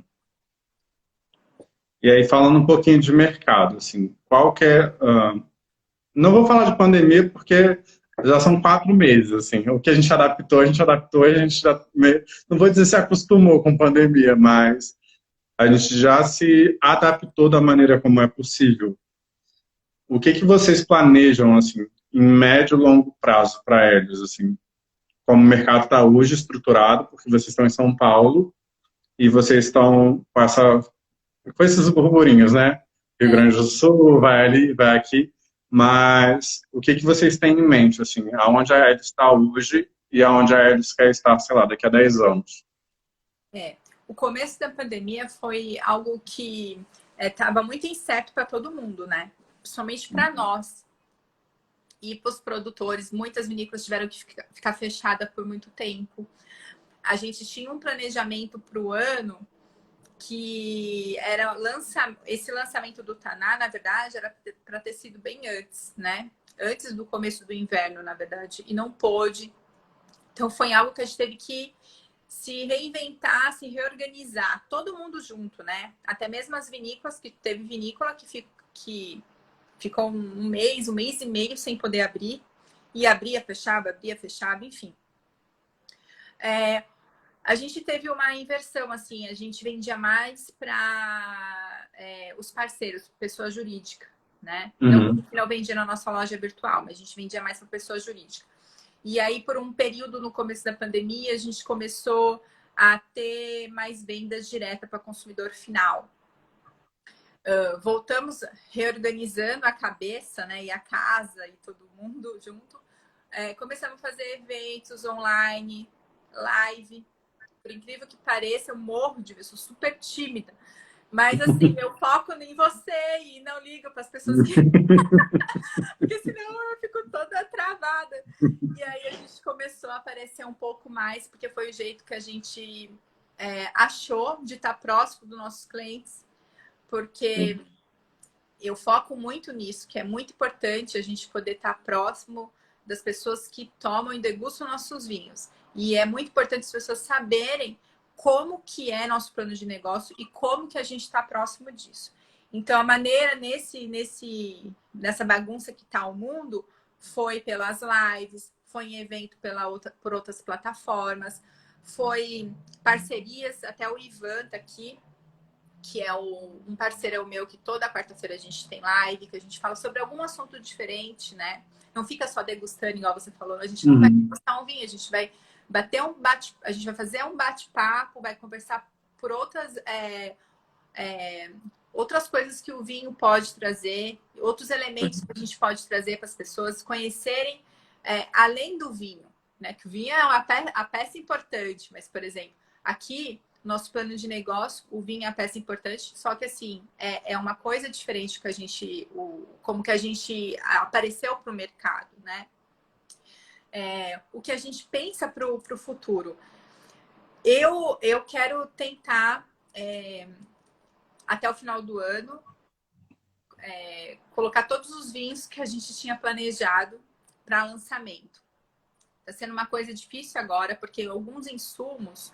E aí, falando um pouquinho de mercado, assim, qual que é... não vou falar de pandemia, porque... já são 4 meses, assim. O que a gente adaptou, e a gente já... não vou dizer se acostumou com pandemia, mas a gente já se adaptou da maneira como é possível. o que que vocês planejam, assim, em médio e longo prazo para Helios, assim, como o mercado está hoje estruturado, porque vocês estão em São Paulo e vocês estão com esses burburinhos, né? Rio É, Grande do Sul, vai ali, vai aqui, mas o que que vocês têm em mente, assim, aonde a Helios está hoje e aonde a Helios quer estar, sei lá, daqui a 10 anos? é. O começo da pandemia foi algo que estava muito incerto para todo mundo, né? Principalmente para nós e para os produtores. Muitas vinícolas tiveram que ficar fechada por muito tempo. A gente tinha um planejamento para o ano que era esse lançamento do Taná, na verdade, era para ter sido bem antes, né? Antes do começo do inverno, na verdade, e não pôde. Então foi algo que a gente teve que se reinventar, se reorganizar, todo mundo junto, né? Até mesmo as vinícolas, que teve vinícola que ficou um mês e meio sem poder abrir, e abria, fechava, enfim. A gente teve uma inversão, assim, a gente vendia mais para os parceiros, pessoa jurídica, né? Uhum. Não vendia na nossa loja virtual, mas a gente vendia mais para pessoa jurídica. E aí, por um período no começo da pandemia, a gente começou a ter mais vendas diretas para consumidor final. Voltamos reorganizando a cabeça, né, e a casa e todo mundo junto. Começamos a fazer eventos online, live. Por incrível que pareça, eu morro de ver, sou super tímida. Mas, assim, eu foco em você e não ligo para as pessoas que... Porque senão eu fico toda travada. E aí a gente começou a aparecer um pouco mais, porque foi o jeito que a gente achou de estar próximo dos nossos clientes. Porque eu foco muito nisso, que é muito importante a gente poder estar próximo das pessoas que tomam e degustam nossos vinhos. E é muito importante as pessoas saberem como que é nosso plano de negócio e como que a gente está próximo disso. Então, a maneira nessa bagunça que está o mundo foi pelas lives, foi em evento por outras plataformas, foi parcerias, até o Ivan tá aqui, que é um parceiro meu, que toda quarta-feira a gente tem live, que a gente fala sobre algum assunto diferente, né? Não fica só degustando, igual você falou, a gente não vai Uhum. degustar um vinho, a gente vai a gente vai fazer um bate-papo, vai conversar por outras coisas que o vinho pode trazer, outros elementos que a gente pode trazer para as pessoas conhecerem além do vinho, né? Que o vinho é a peça importante, mas, por exemplo, aqui nosso plano de negócio, o vinho é a peça importante, só que assim, é uma coisa diferente que a gente, como que a gente apareceu para o mercado, né? O que a gente pensa para o futuro. Eu quero tentar, até o final do ano, colocar todos os vinhos que a gente tinha planejado para lançamento. Está sendo uma coisa difícil agora, porque alguns insumos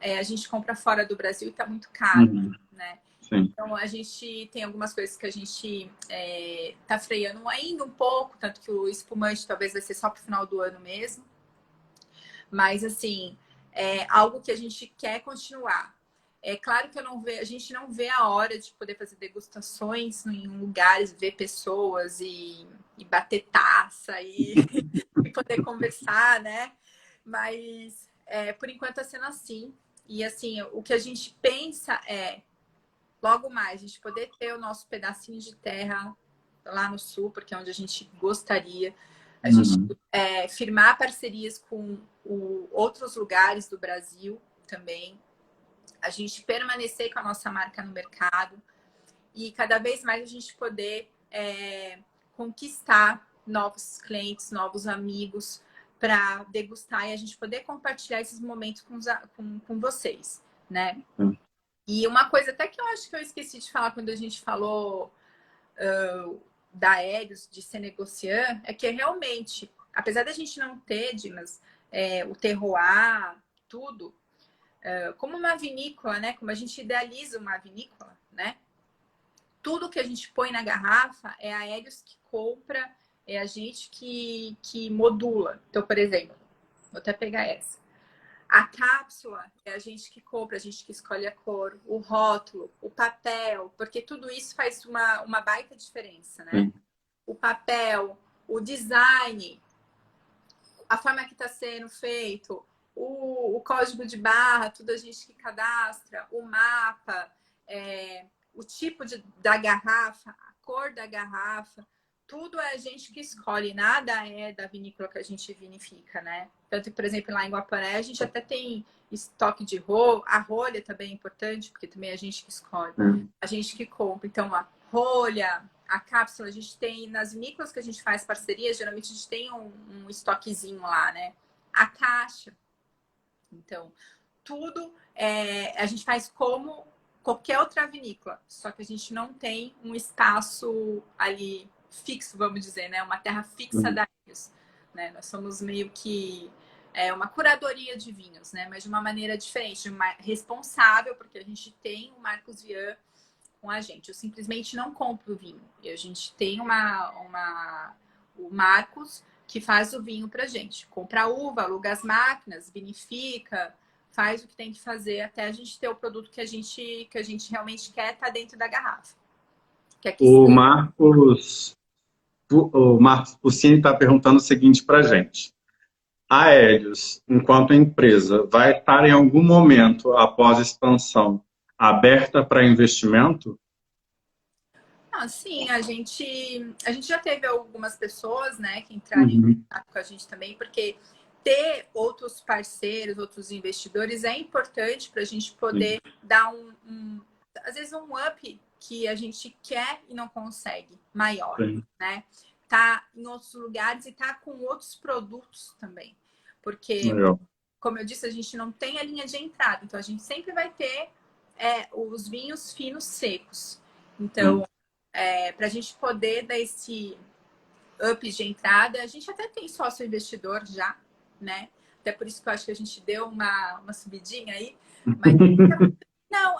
a gente compra fora do Brasil e está muito caro, Uhum. né? Sim. Então, a gente tem algumas coisas que a gente está freando ainda um pouco, tanto que o espumante talvez vai ser só para o final do ano mesmo. Mas, assim, é algo que a gente quer continuar. É claro que a gente não vê a hora de poder fazer degustações em lugares, ver pessoas e bater taça e poder conversar, né? Mas, por enquanto, está sendo assim. E, assim, o que a gente pensa logo mais, a gente poder ter o nosso pedacinho de terra lá no sul, porque é onde a gente gostaria. A gente Uhum. firmar parcerias com outros lugares do Brasil também. A gente permanecer com a nossa marca no mercado. E cada vez mais a gente poder conquistar novos clientes, novos amigos para degustar e a gente poder compartilhar esses momentos com vocês, né? Sim. E uma coisa até que eu acho que eu esqueci de falar quando a gente falou da Helios, de ser negociante, é que realmente, apesar da gente não ter, Dimas, o terroir, tudo, como uma vinícola, né? Como a gente idealiza uma vinícola, né? Tudo que a gente põe na garrafa é a Helios que compra, é a gente que modula. Então, por exemplo, vou até pegar essa. A cápsula é a gente que compra, a gente que escolhe a cor, o rótulo, o papel, porque tudo isso faz uma baita diferença, né? Sim. o papel, o design, a forma que está sendo feito, o código de barra, tudo a gente que cadastra, o mapa, o tipo da garrafa, a cor da garrafa, tudo é a gente que escolhe, nada é da vinícola que a gente vinifica, né? Tanto, por exemplo, lá em Guaporé, a gente até tem estoque de rolha, a rolha também é importante, porque também é a gente que escolhe, a gente que compra. Então, a rolha, a cápsula, a gente tem, nas vinícolas que a gente faz parceria, geralmente a gente tem um estoquezinho lá, né? A caixa. Então, tudo a gente faz como qualquer outra vinícola, só que a gente não tem um espaço ali fixo, vamos dizer, né? Uma terra fixa da vinhos, né? Nós somos meio que uma curadoria de vinhos, né? Mas de uma maneira diferente, responsável, porque a gente tem o Marcos Vian com a gente. Eu simplesmente não compro o vinho. E a gente tem o Marcos que faz o vinho pra gente. Compra a uva, aluga as máquinas, vinifica, faz o que tem que fazer até a gente ter o produto que a gente realmente quer estar dentro da garrafa. O Marcos Puccini está perguntando o seguinte para a gente. A Hélios, enquanto empresa, vai estar em algum momento, após a expansão, aberta para investimento? Sim, a gente já teve algumas pessoas, né, que entraram em contato com a gente também, porque ter outros parceiros, outros investidores é importante para a gente poder dar às vezes um up que a gente quer e não consegue, maior, né? Tá em outros lugares e tá com outros produtos também. Porque, como eu disse, a gente não tem a linha de entrada, então a gente sempre vai ter os vinhos finos secos. Então, para a gente poder dar esse up de entrada, a gente até tem sócio investidor já, né? Até por isso que eu acho que a gente deu uma subidinha aí. Mas não,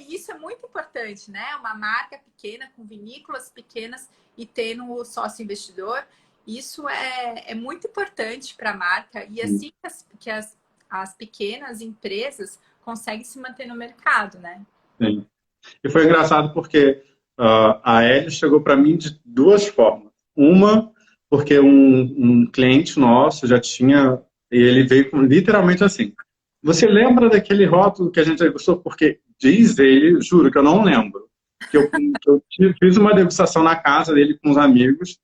isso é muito importante, né? Uma marca pequena, com vinícolas pequenas e tendo o sócio investidor. Isso é muito importante para a marca. E assim que as pequenas empresas conseguem se manter no mercado, né? Sim. E foi engraçado porque a Hélios chegou para mim de duas formas. Uma, porque um cliente nosso já tinha... E ele veio com, literalmente assim... Você lembra daquele rótulo que a gente gostou? Porque diz ele, juro que eu não lembro, que eu fiz uma degustação na casa dele com os amigos,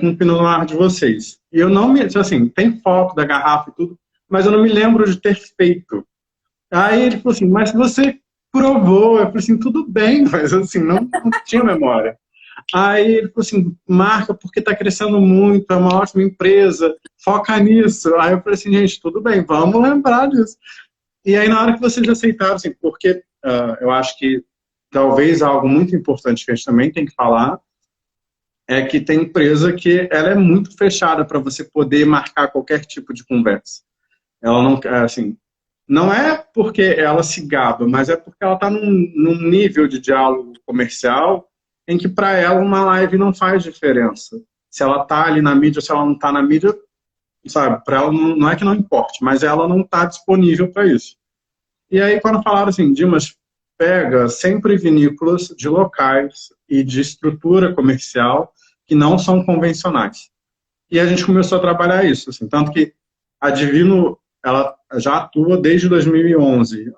com o Pinot Noir de vocês. E eu não me... Assim, tem foto da garrafa e tudo, mas eu não me lembro de ter feito. Aí ele falou assim, mas você provou. Eu falei assim, tudo bem, mas assim, não tinha memória. Aí ele falou assim, marca porque está crescendo muito, é uma ótima empresa, foca nisso. Aí eu falei assim, gente, tudo bem, vamos lembrar disso. E aí na hora que vocês aceitaram, assim, porque eu acho que talvez algo muito importante que a gente também tem que falar é que tem empresa que ela é muito fechada para você poder marcar qualquer tipo de conversa. Ela não, assim, não é porque ela se gaba, mas é porque ela está num nível de diálogo comercial em que para ela uma live não faz diferença. Se ela está ali na mídia ou se ela não está na mídia, sabe? Para ela não é que não importe, mas ela não está disponível para isso. E aí quando falaram assim, Dimas, pega sempre vinícolas de locais e de estrutura comercial que não são convencionais. E a gente começou a trabalhar isso, assim, tanto que a Divino, ela já atua desde 2011.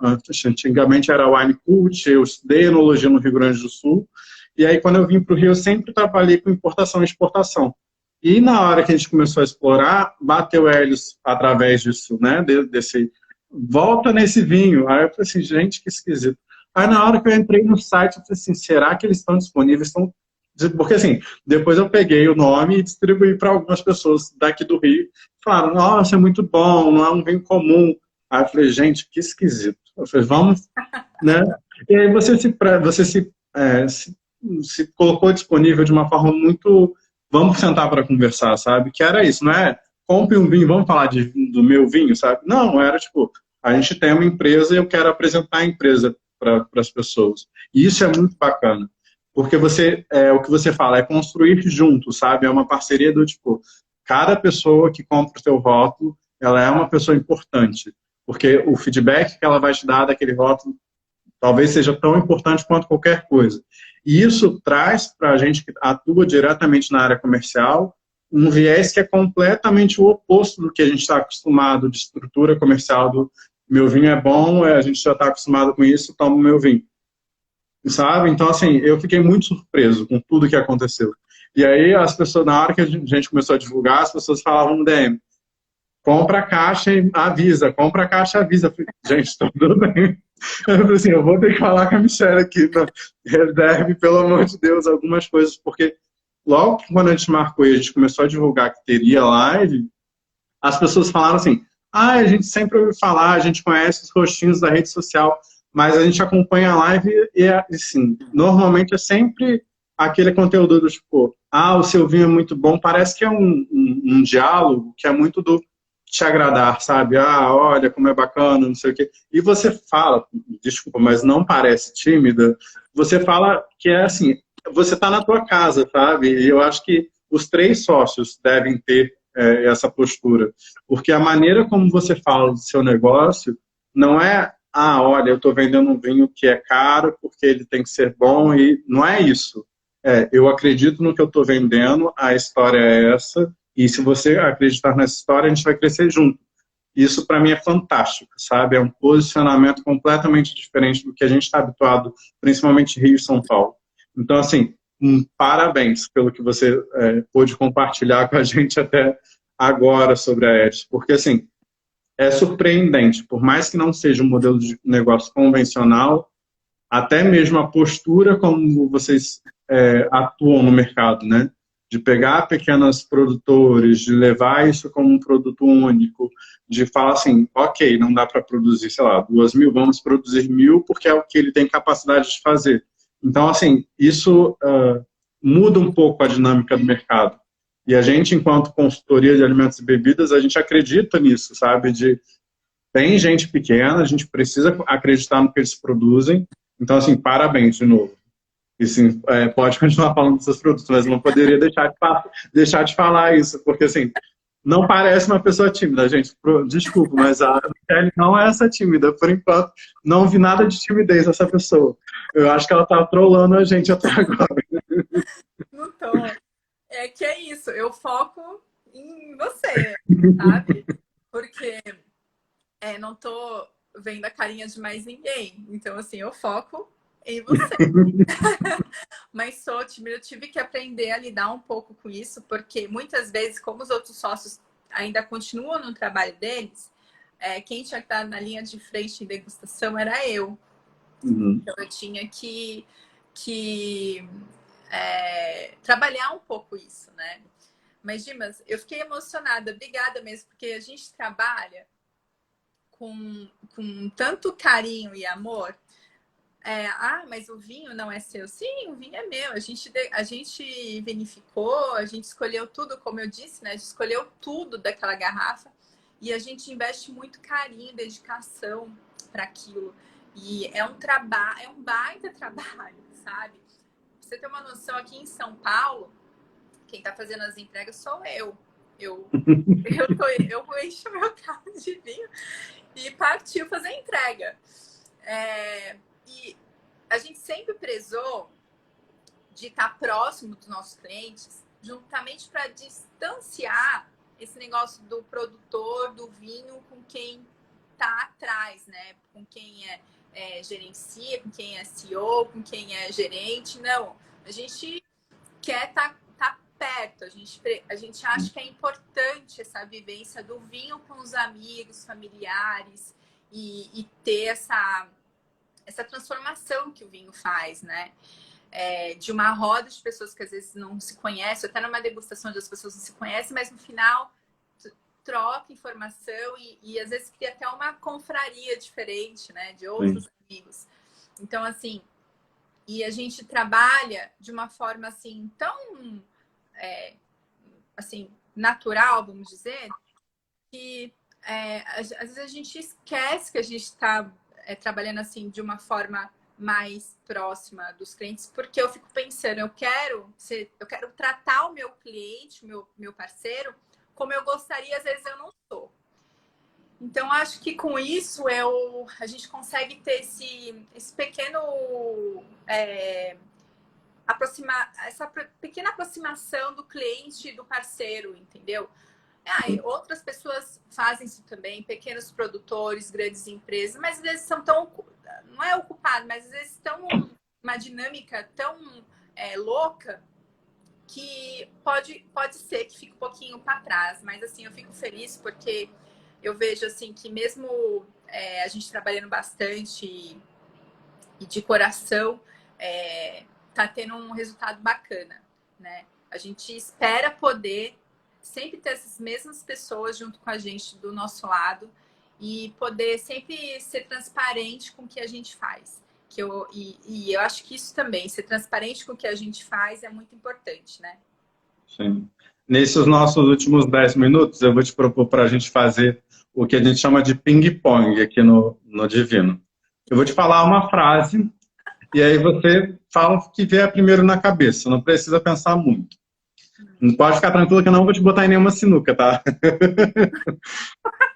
Antigamente era Wine Cult, eu estudei enologia no Rio Grande do Sul. E aí, quando eu vim para o Rio, eu sempre trabalhei com importação e exportação. E na hora que a gente começou a explorar, bateu Hélios através disso, né? Volta nesse vinho. Aí eu falei assim, gente, que esquisito. Aí na hora que eu entrei no site, eu falei assim, será que eles estão disponíveis? Porque assim, depois eu peguei o nome e distribuí para algumas pessoas daqui do Rio. Falaram, nossa, é muito bom, não é um vinho comum. Aí eu falei, gente, que esquisito. Eu falei, vamos, né? E aí você se colocou disponível de uma forma muito... Vamos sentar para conversar, sabe? Que era isso, não é? Compre um vinho, vamos falar do meu vinho, sabe? Não, era tipo, a gente tem uma empresa e eu quero apresentar a empresa para as pessoas. E isso é muito bacana. Porque o que você fala é construir junto, sabe? É uma parceria do tipo, cada pessoa que compra o teu rótulo, ela é uma pessoa importante. Porque o feedback que ela vai te dar daquele rótulo talvez seja tão importante quanto qualquer coisa. E isso traz para a gente que atua diretamente na área comercial um viés que é completamente o oposto do que a gente está acostumado de estrutura comercial do meu vinho é bom, a gente já está acostumado com isso, toma o meu vinho. Sabe? Então, assim, eu fiquei muito surpreso com tudo que aconteceu. E aí, as pessoas, na hora que a gente começou a divulgar, as pessoas falavam no DM, compra a caixa e avisa, compra a caixa e avisa. Eu falei, gente, tá tudo bem. Eu falei assim, eu vou ter que falar com a Michelle aqui, tá? Reserve, pelo amor de Deus, algumas coisas, porque logo que quando a gente marcou e a gente começou a divulgar que teria live, as pessoas falaram assim, a gente sempre ouviu falar, a gente conhece os rostinhos da rede social, mas a gente acompanha a live e, assim, normalmente é sempre aquele conteúdo do tipo, o seu vinho é muito bom, parece que é um diálogo que é muito do te agradar, sabe? Olha como é bacana, não sei o quê. E você fala, desculpa, mas não parece tímida, você fala que é assim, você está na tua casa, sabe? E eu acho que os 3 sócios devem ter essa postura. Porque a maneira como você fala do seu negócio não é, olha, eu estou vendendo um vinho que é caro porque ele tem que ser bom, e não é isso. Eu acredito no que eu estou vendendo, a história é essa, e se você acreditar nessa história, a gente vai crescer junto. Isso, para mim, é fantástico, sabe? É um posicionamento completamente diferente do que a gente está habituado, principalmente Rio e São Paulo. Então, assim, parabéns pelo que você pôde compartilhar com a gente até agora sobre a ETS, porque, assim, é surpreendente, por mais que não seja um modelo de negócio convencional, até mesmo a postura como vocês atuam no mercado, né? De pegar pequenos produtores, de levar isso como um produto único, de falar assim, ok, não dá para produzir, sei lá, 2.000, vamos produzir 1.000 porque é o que ele tem capacidade de fazer. Então, assim, isso muda um pouco a dinâmica do mercado. E a gente, enquanto consultoria de alimentos e bebidas, a gente acredita nisso, sabe? Tem gente pequena, a gente precisa acreditar no que eles produzem. Então, assim, parabéns de novo. E sim, pode continuar falando dos seus produtos, mas não poderia deixar de falar isso, porque assim, não parece uma pessoa tímida, gente. Desculpa, mas a Michelle não é essa tímida. Por enquanto, não vi nada de timidez nessa pessoa. Eu acho que ela tá trolando a gente até agora. Não tô. É que é isso, eu foco em você, sabe? Porque não tô vendo a carinha de mais ninguém. Então, assim, eu foco em você. Mas sou tímida, eu tive que aprender a lidar um pouco com isso, porque muitas vezes, como os outros sócios ainda continuam no trabalho deles, quem tinha que estar na linha de frente em degustação era eu. Uhum. Então eu tinha que trabalhar um pouco isso, né? Mas, Dimas, eu fiquei emocionada, obrigada mesmo, porque a gente trabalha com tanto carinho e amor. Mas o vinho não é seu. Sim, o vinho é meu. A gente vinificou, a gente escolheu tudo, como eu disse, né? A gente escolheu tudo daquela garrafa e a gente investe muito carinho, dedicação para aquilo. E é um trabalho, é um baita trabalho, sabe? Pra você ter uma noção, aqui em São Paulo, quem tá fazendo as entregas sou eu. Eu encho meu carro de vinho e partiu fazer a entrega. E a gente sempre prezou de estar próximo dos nossos clientes, justamente para distanciar esse negócio do produtor do vinho com quem está atrás, né? Com quem gerencia, com quem é CEO, com quem é gerente. Não, a gente quer estar perto. A gente acha que é importante essa vivência do vinho com os amigos, familiares e ter essa transformação que o vinho faz, né? De uma roda de pessoas que às vezes não se conhecem, até numa degustação onde as pessoas não se conhecem, mas no final troca informação e às vezes cria até uma confraria diferente, né? De outros amigos. Então, assim, e a gente trabalha de uma forma assim tão assim, natural, vamos dizer, que às vezes a gente esquece que a gente está trabalhando assim de uma forma mais próxima dos clientes, porque eu fico pensando, eu quero tratar o meu cliente, meu parceiro, como eu gostaria, às vezes eu não sou. Então, acho que com isso a gente consegue ter esse pequeno essa pequena aproximação do cliente e do parceiro, entendeu? E outras pessoas fazem isso também, pequenos produtores, grandes empresas, mas às vezes são tão, não é ocupado, mas às vezes estão uma dinâmica tão louca que pode ser que fique um pouquinho para trás, mas assim, eu fico feliz porque eu vejo assim que mesmo a gente trabalhando bastante e de coração, tá tendo um resultado bacana, né? A gente espera poder sempre ter essas mesmas pessoas junto com a gente do nosso lado e poder sempre ser transparente com o que a gente faz. E eu acho que isso também, ser transparente com o que a gente faz é muito importante, né? Sim. Nesses nossos últimos 10 minutos, eu vou te propor para a gente fazer o que a gente chama de ping-pong aqui no Divino. Eu vou te falar uma frase e aí você fala o que vier primeiro na cabeça, não precisa pensar muito. Não pode ficar tranquilo que eu não vou te botar em nenhuma sinuca, tá?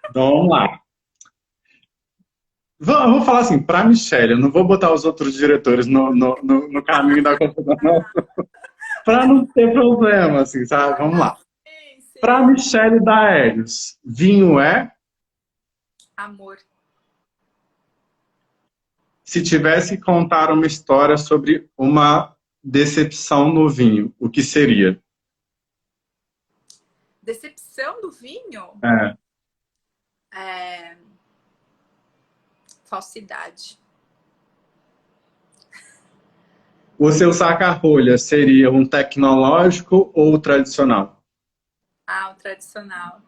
Então vamos lá. Eu vou falar assim, para a Michelle, eu não vou botar os outros diretores no caminho da confusão, não, para não ter problema, assim, sabe? Vamos lá. Sim, Para a sim. Michelle da Helios, vinho é? Amor. Se tivesse que contar uma história sobre uma decepção no vinho, o que seria? Decepção do vinho? É. Falsidade. O seu saca-rolha seria um tecnológico ou tradicional? O tradicional.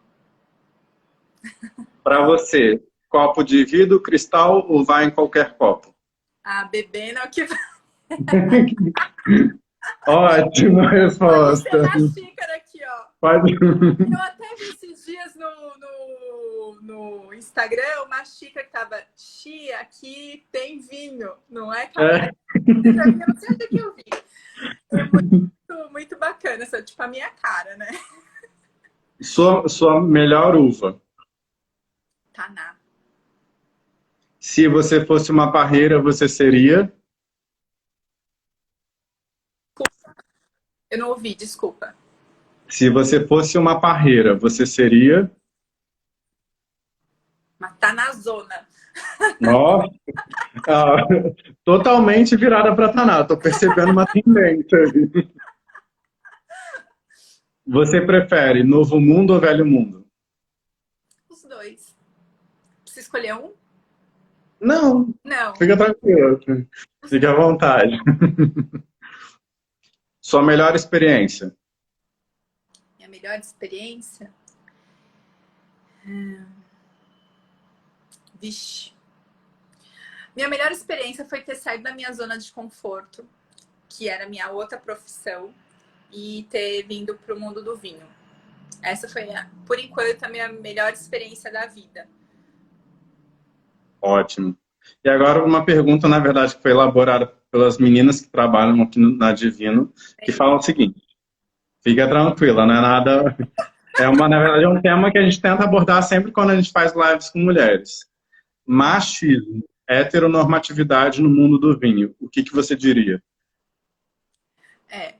Para você, copo de vidro, cristal ou vai em qualquer copo? Bebendo é o que Ótima pode ser resposta. na xícara aqui, ó. Pode... Eu até vi esses dias no Instagram uma xícara que tava chia, aqui tem vinho, não é café. É. Eu não sei onde é que eu vi. É muito, muito bacana, essa, tipo a minha cara, né? Sua melhor uva. Taná. Se você fosse uma parreira, você seria? Eu não ouvi, desculpa. Se você fosse uma parreira, você seria? Mas tá na zona. Nossa, ah, totalmente virada para Taná. Tô percebendo uma tendência aí. Você prefere Novo Mundo ou Velho Mundo? Os dois. Precisa escolher um? Não, Não, fica tranquilo. os Fique à dois. vontade. Sua melhor experiência? Minha melhor experiência? Vixe. Minha melhor experiência foi ter saído da minha zona de conforto, que era a minha outra profissão, e ter vindo para o mundo do vinho. Essa foi, por enquanto, a minha melhor experiência da vida. Ótimo. E agora uma pergunta, na verdade, que foi elaborada pelas meninas que trabalham aqui na Divino, que falam o seguinte: fica tranquila, não é nada. Na verdade, é um tema que a gente tenta abordar sempre quando a gente faz lives com mulheres. Machismo, heteronormatividade no mundo do vinho. O que você diria? É,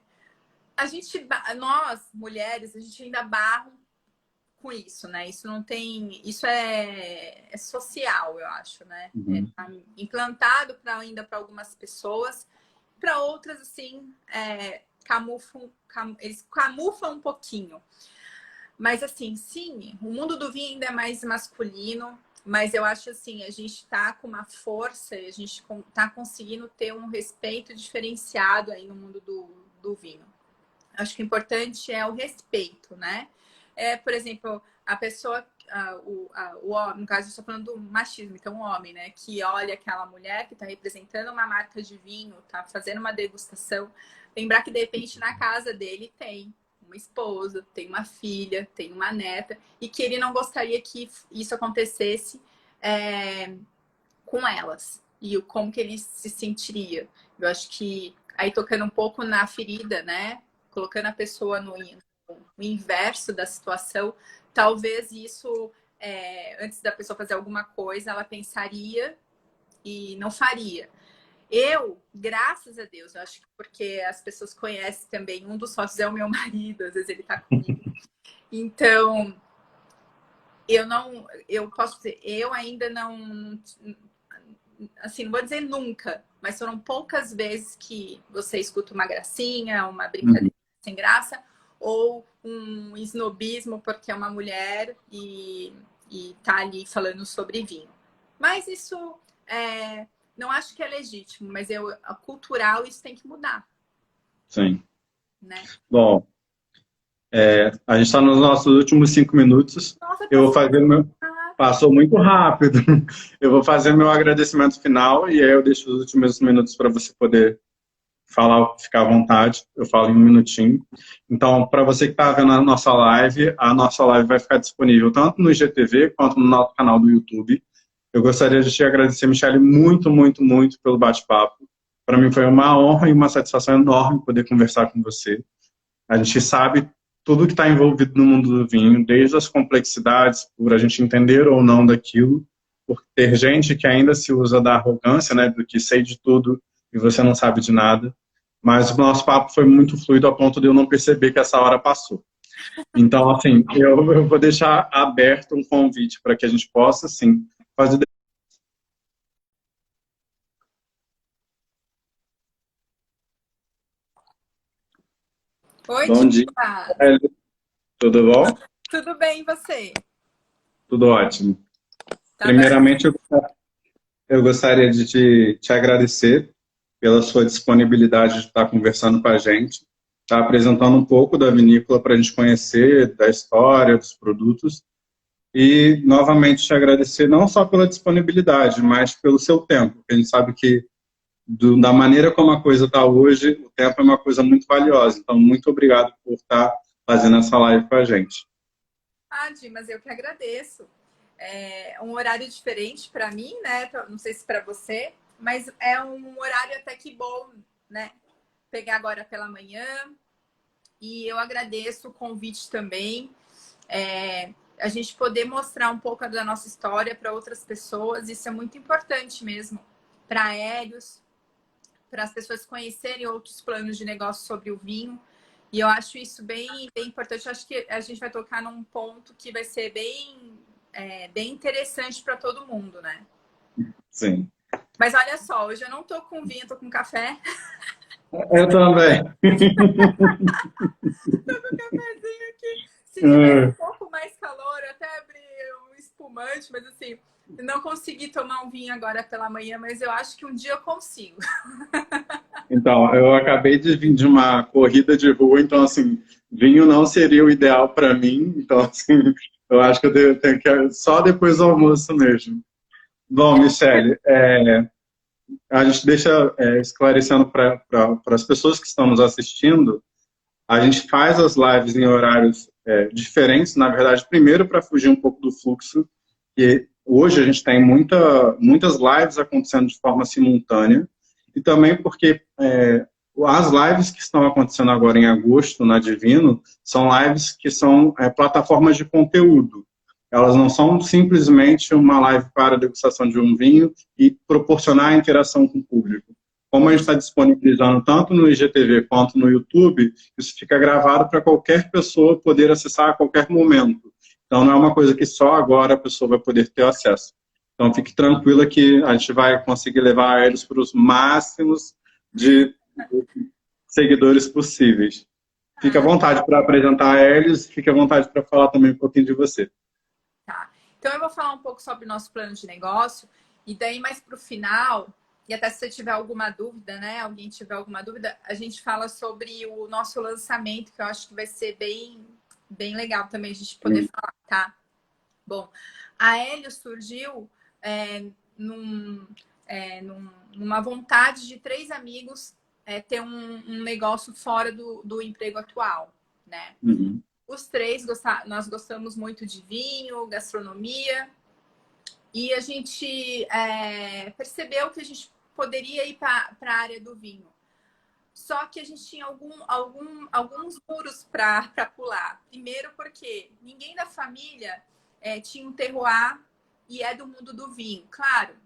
nós, mulheres, a gente ainda barra com isso, né? Isso não tem. Isso é social, eu acho, né? Uhum. Tá implantado ainda para algumas pessoas, para outras, assim, eles camuflam um pouquinho. Mas, assim, sim, o mundo do vinho ainda é mais masculino, mas eu acho assim, a gente tá com uma força e a gente tá conseguindo ter um respeito diferenciado aí no mundo do vinho. Acho que o importante é o respeito, né? Por exemplo, a pessoa, o homem, no caso, eu estou falando do machismo, então o homem, né? Que olha aquela mulher que está representando uma marca de vinho, tá fazendo uma degustação. Lembrar que, de repente, na casa dele tem uma esposa, tem uma filha, tem uma neta, e que ele não gostaria que isso acontecesse com elas. E como que ele se sentiria. Eu acho que, aí tocando um pouco na ferida, né? Colocando a pessoa no inverso da situação, talvez isso antes da pessoa fazer alguma coisa, ela pensaria e não faria. Eu, graças a Deus, eu acho que porque as pessoas conhecem também, um dos sócios é o meu marido, às vezes ele tá comigo. Então, eu posso dizer, eu ainda não, assim, não vou dizer nunca, mas foram poucas vezes que você escuta uma gracinha, uma brincadeira sem graça, ou um esnobismo porque é uma mulher e tá ali falando sobre vinho. Mas isso não acho que é legítimo, mas a cultural isso tem que mudar. Sim. Né? Bom, a gente está nos nossos últimos 5 minutos. Nossa, Eu vou fazer meu... Passou muito rápido. Eu vou fazer meu agradecimento final e aí eu deixo os últimos minutos para você poder falar, ficar à vontade. Eu falo em um minutinho. Então, para você que está vendo a nossa live vai ficar disponível tanto no IGTV quanto no nosso canal do YouTube. Eu gostaria de te agradecer, Michele, muito, muito, muito pelo bate-papo. Para mim foi uma honra e uma satisfação enorme poder conversar com você. A gente sabe tudo que está envolvido no mundo do vinho, desde as complexidades, por a gente entender ou não daquilo, por ter gente que ainda se usa da arrogância, né, do que sei de tudo e você não sabe de nada. Mas o nosso papo foi muito fluido a ponto de eu não perceber que essa hora passou. Então, assim, eu vou deixar aberto um convite para que a gente possa, sim, fazer... Oi, Bom dia, tudo bom? tudo bem e você? Tudo ótimo. Tá Primeiramente, eu gostaria de te agradecer pela sua disponibilidade de estar conversando com a gente, estar apresentando um pouco da vinícola para a gente conhecer da história, dos produtos, e novamente te agradecer não só pela disponibilidade, mas pelo seu tempo, porque a gente sabe que da maneira como a coisa está hoje, o tempo é uma coisa muito valiosa. Então, muito obrigado por estar fazendo essa live com a gente. Di, mas eu que agradeço. É um horário diferente para mim, né? Não sei se para você, mas é um horário até que bom, né? Pegar agora pela manhã. E eu agradeço o convite também. A gente poder mostrar um pouco da nossa história para outras pessoas, isso é muito importante mesmo. Para aéreos, para as pessoas conhecerem outros planos de negócio sobre o vinho. E eu acho isso bem, bem importante. Eu acho que a gente vai tocar num ponto que vai ser bem interessante para todo mundo, né? Sim. Mas olha só, hoje eu não tô com vinho, tô com café. Eu também. Tô com cafezinho aqui. Se tiver um pouco mais calor, eu até abri um espumante, mas assim, não consegui tomar um vinho agora pela manhã, mas eu acho que um dia eu consigo. Então, eu acabei de vir de uma corrida de rua, então, assim, vinho não seria o ideal para mim. Então, assim, eu acho que eu tenho que só depois do almoço mesmo. Bom, Michele, a gente deixa esclarecendo para as pessoas que estão nos assistindo, a gente faz as lives em horários diferentes, na verdade, primeiro para fugir um pouco do fluxo, que hoje a gente tem muitas lives acontecendo de forma simultânea, e também porque as lives que estão acontecendo agora em agosto na Divino são lives que são plataformas de conteúdo. Elas não são simplesmente uma live para degustação de um vinho e proporcionar interação com o público. Como a gente está disponibilizando tanto no IGTV quanto no YouTube, isso fica gravado para qualquer pessoa poder acessar a qualquer momento. Então, não é uma coisa que só agora a pessoa vai poder ter acesso. Então, fique tranquila que a gente vai conseguir levar eles para os máximos de seguidores possíveis. Fique à vontade para apresentar eles, fique à vontade para falar também um pouquinho de você. Tá. Então, eu vou falar um pouco sobre o nosso plano de negócio, e daí mais para o final, e até se você tiver alguma dúvida, né? Alguém tiver alguma dúvida, a gente fala sobre o nosso lançamento, que eu acho que vai ser bem, bem legal também a gente poder falar, tá? Bom, a Helios surgiu numa vontade de 3 amigos ter um negócio fora do emprego atual, né? Uhum. Os 3, nós gostamos muito de vinho, gastronomia, e a gente percebeu que a gente poderia ir para a área do vinho. Só que a gente tinha alguns muros para pular. Primeiro porque ninguém da família tinha um terroir e é do mundo do vinho. Claro,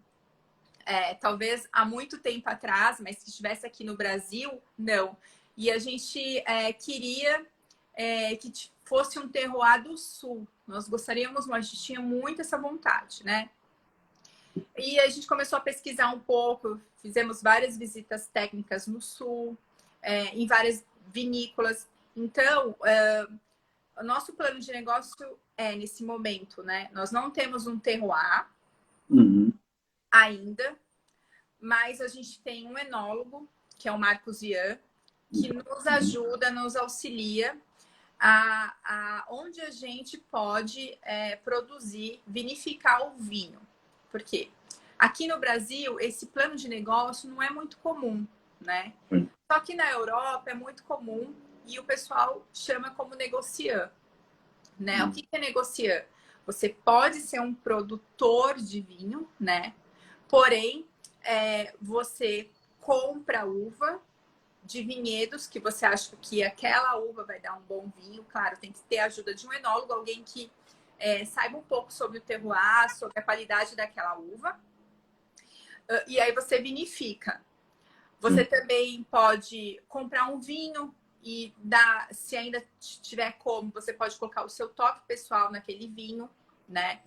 talvez há muito tempo atrás, mas se estivesse aqui no Brasil, não. E a gente queria que fosse um terroir do sul. Nós gostaríamos, mas a gente tinha muito essa vontade, né? E a gente começou a pesquisar um pouco, fizemos várias visitas técnicas no sul, em várias vinícolas. Então, o nosso plano de negócio nesse momento, né? Nós não temos um terroir ainda, mas a gente tem um enólogo, que é o Marcos Ian, que nos ajuda, nos auxilia onde a gente pode produzir, vinificar o vinho. Por quê? Aqui no Brasil, esse plano de negócio não é muito comum, né? Só que na Europa é muito comum e o pessoal chama como negociant, né? O que é negociant? Você pode ser um produtor de vinho, né? Porém, você compra uva de vinhedos que você acha que aquela uva vai dar um bom vinho. Claro, tem que ter a ajuda de um enólogo, alguém que saiba um pouco sobre o terroir, sobre a qualidade daquela uva. E aí você vinifica. Você também pode comprar um vinho e dar, se ainda tiver como, você pode colocar o seu toque pessoal naquele vinho, né?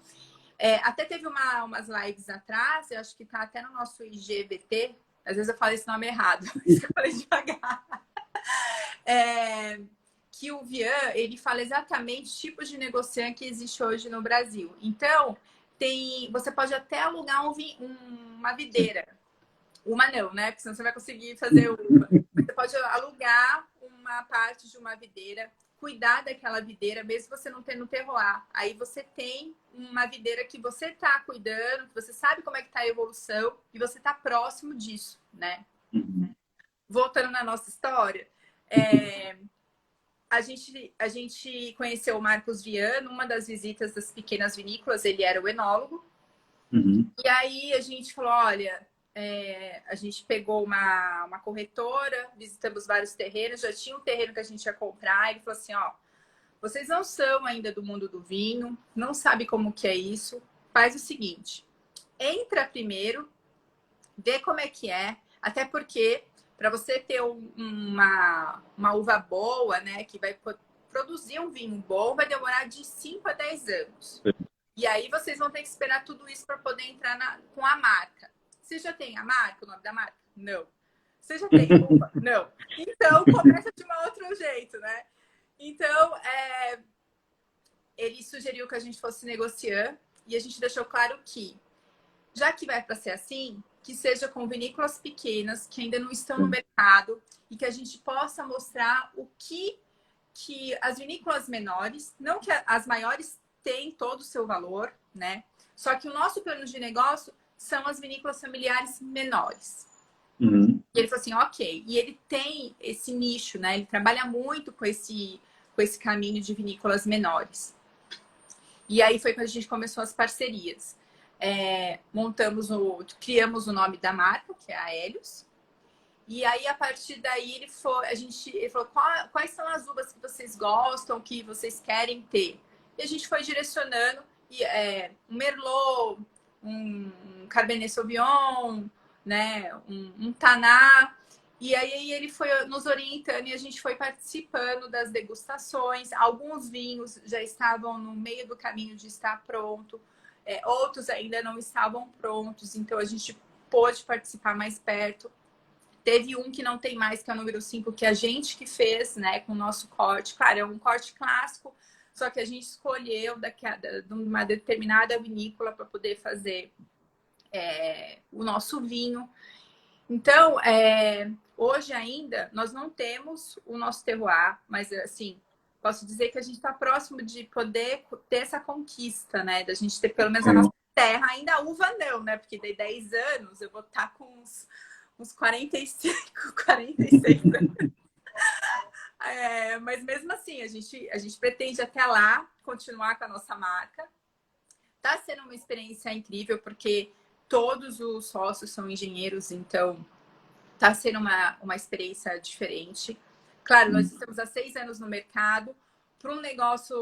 Até teve umas lives atrás, eu acho que tá até no nosso IGBT, às vezes eu falo esse nome errado, isso que eu falei devagar. Que o Vian, ele fala exatamente tipos de negociante que existe hoje no Brasil. Então, você pode até alugar uma videira. Uma não, né? Porque senão você vai conseguir fazer uva. Você pode alugar uma parte de uma videira, cuidar daquela videira, mesmo você não tendo terroir. Aí você tem uma videira que você está cuidando, que você sabe como é que está a evolução e você está próximo disso, né? Voltando na nossa história, a gente conheceu o Marcos Vian, uma das visitas das pequenas vinícolas, ele era o enólogo. E aí a gente falou, olha, a gente pegou uma corretora, visitamos vários terrenos, já tinha um terreno que a gente ia comprar. Ele falou assim, ó, vocês não são ainda do mundo do vinho, não sabe como que é isso. Faz o seguinte, entra primeiro, vê como é que é, até porque para você ter uma uva boa, né, que vai produzir um vinho bom, vai demorar de 5 a 10 anos. E aí vocês vão ter que esperar tudo isso para poder entrar com a marca. Você já tem a marca, o nome da marca? Não. Você já tem uva? Não. Então, começa de um outro jeito, né? Então, ele sugeriu que a gente fosse negociar e a gente deixou claro que, já que vai para ser assim, que seja com vinícolas pequenas, que ainda não estão no mercado e que a gente possa mostrar o que as vinícolas menores, não que as maiores têm todo o seu valor, né? Só que o nosso plano de negócio são as vinícolas familiares menores. E ele falou assim, ok. E ele tem esse nicho, né? Ele trabalha muito com esse caminho de vinícolas menores. E aí foi quando a gente começou as parcerias. Criamos o nome da marca, que é a Helios. E aí, a partir daí, ele falou, quais são as uvas que vocês gostam, que vocês querem ter? E a gente foi direcionando, um Merlot, um Cabernet Sauvignon, né, um Taná. E aí ele foi nos orientando e a gente foi participando das degustações. Alguns vinhos já estavam no meio do caminho de estar pronto, outros ainda não estavam prontos, então a gente pôde participar mais perto. Teve um que não tem mais, que é o número 5, que a gente que fez, né, com o nosso corte. Claro, é um corte clássico, só que a gente escolheu de uma determinada vinícola para poder fazer o nosso vinho. Então, hoje ainda, nós não temos o nosso terroir, mas, assim, posso dizer que a gente está próximo de poder ter essa conquista, né? Da gente ter pelo menos a nossa terra. Ainda a uva não, né? Porque daí 10 anos eu vou estar com uns 45, 46 anos. Mas mesmo assim, a gente pretende até lá continuar com a nossa marca. Tá sendo uma experiência incrível, porque todos os sócios são engenheiros, então tá sendo uma experiência diferente. Claro, nós estamos há 6 anos no mercado, para um negócio,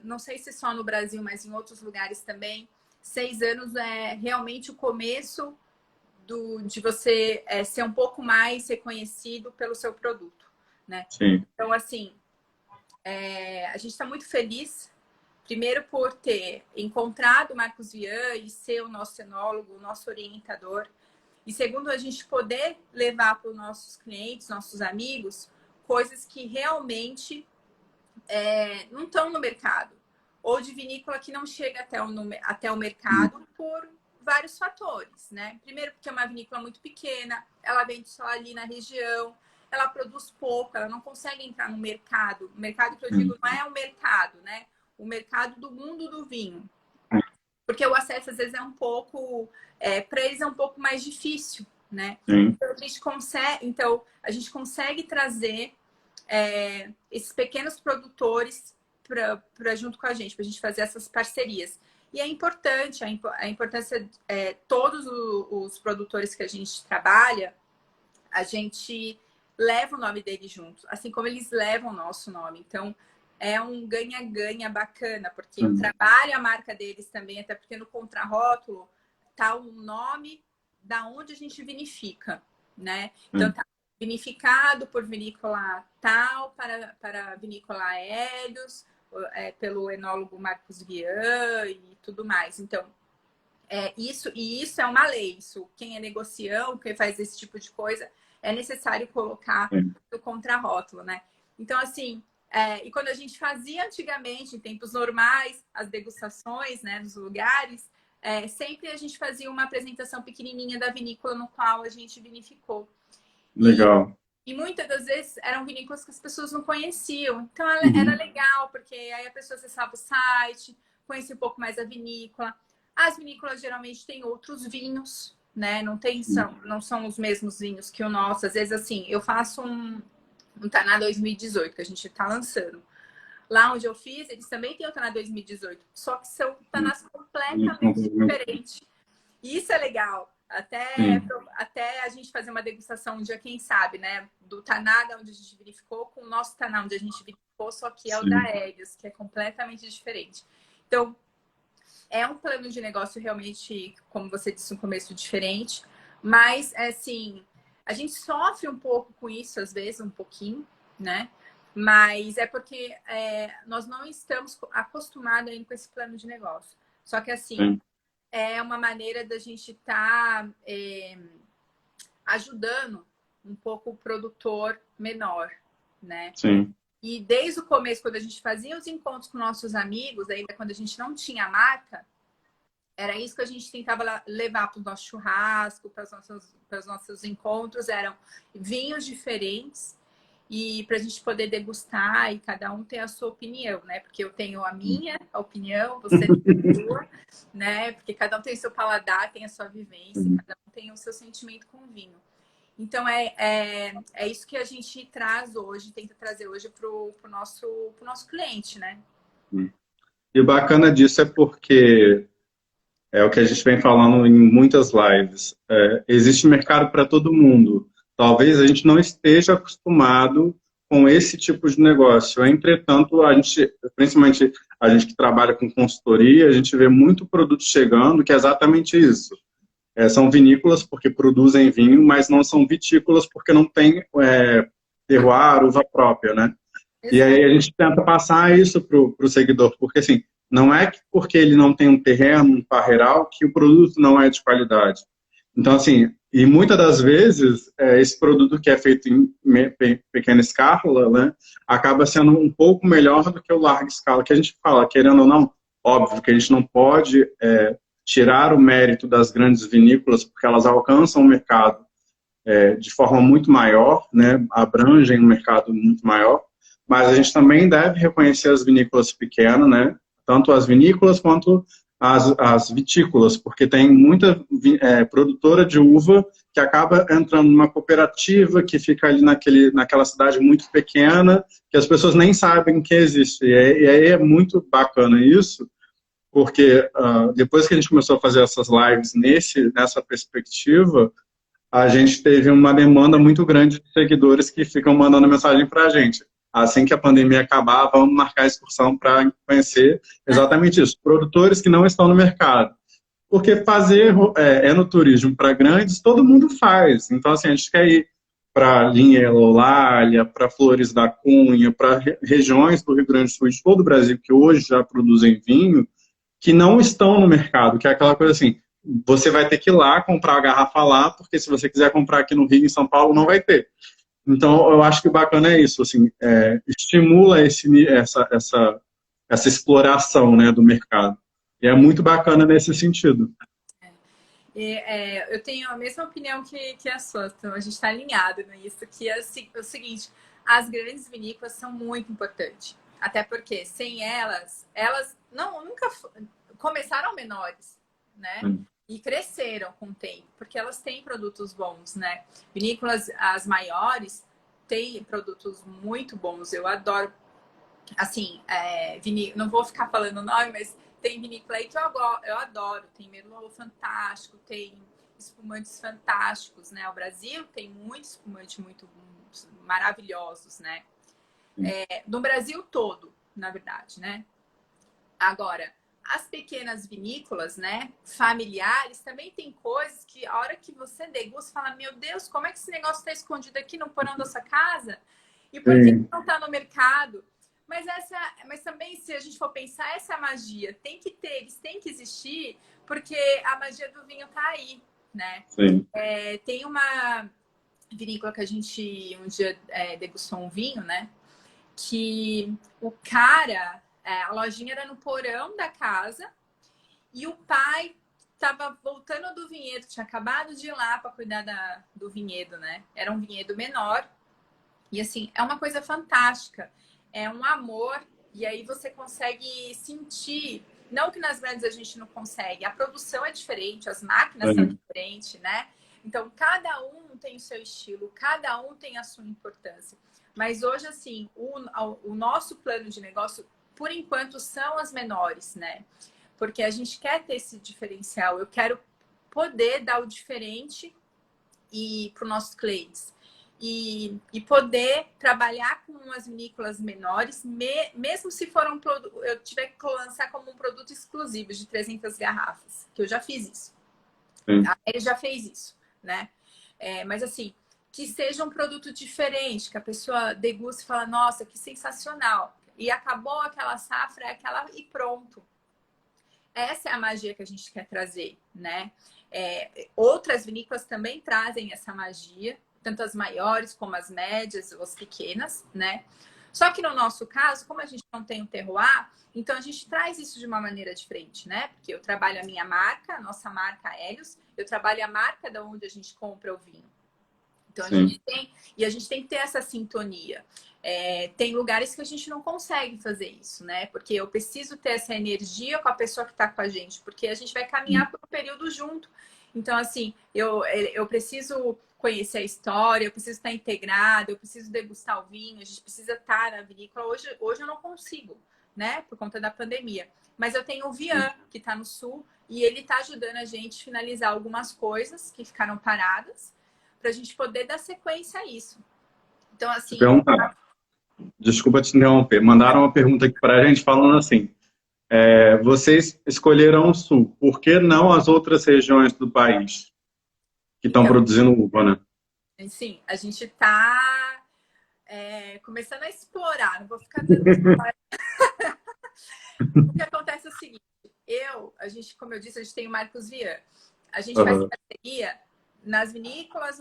não sei se só no Brasil, mas em outros lugares também, 6 anos é realmente o começo de você ser um pouco mais reconhecido pelo seu produto, né? Sim. Então, assim, a gente está muito feliz, primeiro por ter encontrado o Marcos Vian e ser o nosso enólogo, o nosso orientador, e segundo, a gente poder levar para os nossos clientes, nossos amigos, coisas que realmente não estão no mercado, ou de vinícola que não chega até o mercado por vários fatores, né? Primeiro, porque é uma vinícola muito pequena, ela vende só ali na região, ela produz pouco, ela não consegue entrar no mercado. O mercado que eu digo não é o mercado, né? O mercado do mundo do vinho. Porque o acesso, às vezes, é um pouco... para eles é um pouco mais difícil, né? Então, a gente consegue trazer esses pequenos produtores para junto com a gente fazer essas parcerias. E é importante, a importância todos os produtores que a gente trabalha, a gente leva o nome deles junto, assim como eles levam o nosso nome. Então, é um ganha-ganha bacana, porque eu trabalho a marca deles também, até porque no contrarótulo tá o nome da onde a gente vinifica, né? Então, tá vinificado por vinícola tal, para vinícola Hélios, pelo enólogo Marcos Vian e tudo mais. Então, isso é uma lei. Isso, quem é negocião, quem faz esse tipo de coisa, é necessário colocar no contrarótulo, né? Então, assim, e quando a gente fazia antigamente, em tempos normais, as degustações, né, nos lugares, sempre a gente fazia uma apresentação pequenininha da vinícola no qual a gente vinificou. Legal. E muitas das vezes eram vinícolas que as pessoas não conheciam. Então, era legal, porque aí a pessoa acessava o site, conhecia um pouco mais a vinícola. As vinícolas geralmente têm outros vinhos, né? Não são os mesmos vinhos que o nosso. Às vezes, assim, eu faço um Taná 2018, que a gente está lançando. Lá onde eu fiz, eles também têm o Taná 2018. Só que são Tanás completamente diferentes. E isso é legal. Até a gente fazer uma degustação um dia, quem sabe, né? Do Taná, onde a gente vinificou, com o nosso Taná, onde a gente vinificou, só que é o da Hélios, que é completamente diferente. Então, é um plano de negócio realmente, como você disse no começo, diferente. Mas, assim, a gente sofre um pouco com isso, às vezes, um pouquinho, né? Mas é porque nós não estamos acostumados ainda com esse plano de negócio. Só que, assim... é uma maneira da gente estar ajudando um pouco o produtor menor, né? Sim. E desde o começo, quando a gente fazia os encontros com nossos amigos, ainda quando a gente não tinha marca, era isso que a gente tentava levar para o nosso churrasco, para os nossos encontros, eram vinhos diferentes e para a gente poder degustar e cada um ter a sua opinião, né? Porque eu tenho a minha opinião, você tem a sua, né? Porque cada um tem o seu paladar, tem a sua vivência, cada um tem o seu sentimento com o vinho. Então, é isso que a gente traz hoje, tenta trazer hoje para o nosso cliente, né? E o bacana disso é porque é o que a gente vem falando em muitas lives. Existe mercado para todo mundo. Talvez a gente não esteja acostumado com esse tipo de negócio. Entretanto, principalmente a gente que trabalha com consultoria, a gente vê muito produto chegando que é exatamente isso. São vinícolas porque produzem vinho, mas não são vitícolas porque não tem terroir, uva própria, né? Exato. E aí a gente tenta passar isso para o seguidor, porque assim, não é que porque ele não tem um terreno, um parreiral, que o produto não é de qualidade. Então, assim, e muitas das vezes, esse produto que é feito em pequena escala, né, acaba sendo um pouco melhor do que o larga escala, que a gente fala, querendo ou não, óbvio que a gente não pode tirar o mérito das grandes vinícolas, porque elas alcançam o mercado de forma muito maior, né, abrangem um mercado muito maior, mas a gente também deve reconhecer as vinícolas pequenas, né, tanto as vinícolas quanto as vitícolas, porque tem muita produtora de uva que acaba entrando numa cooperativa que fica ali naquela cidade muito pequena, que as pessoas nem sabem que existe. E aí é muito bacana isso, porque depois que a gente começou a fazer essas lives nessa perspectiva, a gente teve uma demanda muito grande de seguidores que ficam mandando mensagem para a gente. assim que a pandemia acabar, vamos marcar a excursão para conhecer exatamente isso, produtores que não estão no mercado. Porque fazer enoturismo para grandes, todo mundo faz. Então, assim, a gente quer ir para Linha Eulália, para Flores da Cunha, para regiões do Rio Grande do Sul e de todo o Brasil que hoje já produzem vinho, que não estão no mercado, que é aquela coisa assim, você vai ter que ir lá comprar a garrafa lá, porque se você quiser comprar aqui no Rio, em São Paulo, não vai ter. Então, eu acho que o bacana é isso, assim, estimula essa exploração, né, do mercado. E é muito bacana nesse sentido. Eu tenho a mesma opinião que a sua, então a gente está alinhado nisso, que é o seguinte, as grandes vinícolas são muito importantes. Até porque sem elas nunca começaram menores, né? E cresceram com o tempo, porque elas têm produtos bons, né? Vinícolas, as maiores, têm produtos muito bons. Eu adoro, assim, não vou ficar falando o nome, mas tem vinícola aí que eu adoro. Tem Merlot fantástico, tem espumantes fantásticos, né? O Brasil tem muitos espumantes muito maravilhosos, né? No Brasil todo, na verdade, né? Agora, as pequenas vinícolas, né, familiares, também tem coisas que a hora que você degusta, fala, meu Deus, como é que esse negócio está escondido aqui no porão da sua casa? E por que não está no mercado? Mas também, se a gente for pensar, essa magia tem que ter, eles têm que existir, porque a magia do vinho tá aí, né? Tem uma vinícola que a gente um dia degustou um vinho, né? Que o cara, a lojinha era no porão da casa e o pai estava voltando do vinhedo, tinha acabado de ir lá para cuidar do vinhedo, né? Era um vinhedo menor e assim, é uma coisa fantástica. É um amor, e aí você consegue sentir, não que nas grandes a gente não consegue, a produção é diferente, as máquinas são diferentes, né? Então, cada um tem o seu estilo, cada um tem a sua importância. Mas hoje, assim, o nosso plano de negócio, por enquanto, são as menores, né? Porque a gente quer ter esse diferencial, eu quero poder dar o diferente para os nossos clientes. E poder trabalhar com as vinícolas menores, mesmo se for eu tiver que lançar como um produto exclusivo de 300 garrafas, que eu já fiz isso. Ele já fez isso, né? Mas assim, que seja um produto diferente, que a pessoa deguste e fala, nossa, que sensacional. E acabou aquela safra, e pronto. Essa é a magia que a gente quer trazer, né? Outras vinícolas também trazem essa magia, tanto as maiores como as médias ou as pequenas, né? Só que no nosso caso, como a gente não tem um terroir, então a gente traz isso de uma maneira diferente, né? Porque eu trabalho a minha marca, a nossa marca Helios, eu trabalho a marca da onde a gente compra o vinho. Então a gente tem que ter essa sintonia. Tem lugares que a gente não consegue fazer isso, né? Porque eu preciso ter essa energia com a pessoa que está com a gente, porque a gente vai caminhar por um período junto. Então, assim, eu preciso conhecer a história, eu preciso estar integrada, eu preciso degustar o vinho, a gente precisa estar na vinícola. Hoje eu não consigo, né? Por conta da pandemia. Mas eu tenho o Vian, que está no sul, e ele está ajudando a gente a finalizar algumas coisas que ficaram paradas, para a gente poder dar sequência a isso. Então, assim... Desculpa te interromper. Mandaram uma pergunta aqui para a gente falando assim, vocês escolheram o sul, por que não as outras regiões do país que estão produzindo uva, né? Sim, a gente está começando a explorar, não vou ficar dando spoiler. O que acontece é o seguinte, como eu disse, a gente tem o Marcos Vian. A gente faz parceria nas vinícolas,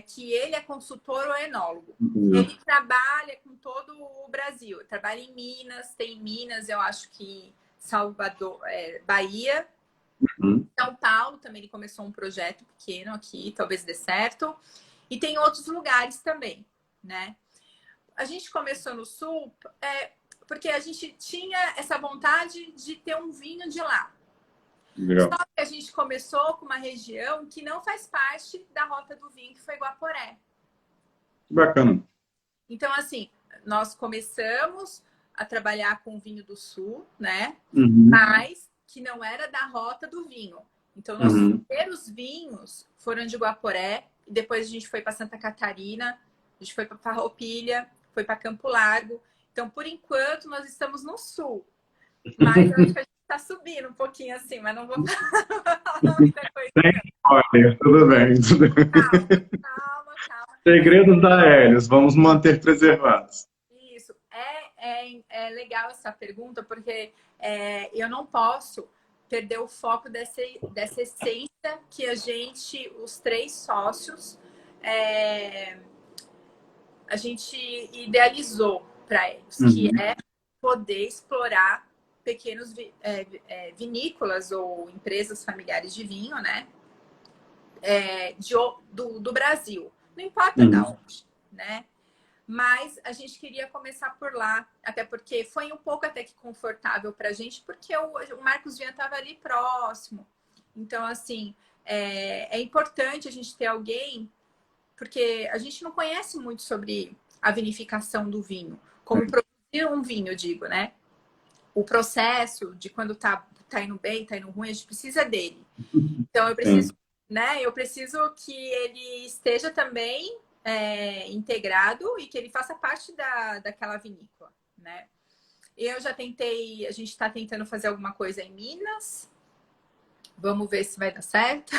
que ele é consultor ou enólogo. Ele trabalha com todo o Brasil. Trabalha em Minas, tem Minas, eu acho que Salvador, Bahia. São Paulo também ele começou um projeto pequeno aqui, talvez dê certo. E tem outros lugares também, né? A gente começou no Sul porque a gente tinha essa vontade de ter um vinho de lá. Legal. Só que a gente começou com uma região que não faz parte da rota do vinho, que foi Guaporé. Bacana. Então, assim, nós começamos a trabalhar com o vinho do Sul, né? Mas que não era da rota do vinho. Então, nossos primeiros vinhos foram de Guaporé, e depois a gente foi para Santa Catarina, a gente foi para Farroupilha, foi para Campo Largo. Então, por enquanto, nós estamos no sul. Mas eu acho que a gente está subindo um pouquinho assim, mas não vou falar muita coisa. Olha, tudo bem. Calma, calma, calma. Segredos da Hélios, vamos manter preservados. Isso. É legal essa pergunta, porque eu não posso perder o foco dessa essência que a gente, os 3 sócios, a gente idealizou para eles, que é poder explorar pequenos vinícolas ou empresas familiares de vinho, né? Do Brasil. Não importa da onde, né? Mas a gente queria começar por lá, até porque foi um pouco até que confortável para a gente, porque o Marcos Vinha estava ali próximo. Então, assim, é importante a gente ter alguém, porque a gente não conhece muito sobre a vinificação do vinho, como produzir um vinho, eu digo, né? O processo de quando tá indo bem, tá indo ruim, a gente precisa dele. Então, eu preciso, né? Eu preciso que ele esteja também integrado e que ele faça parte daquela vinícola, né? Eu já tentei, a gente está tentando fazer alguma coisa em Minas. Vamos ver se vai dar certo.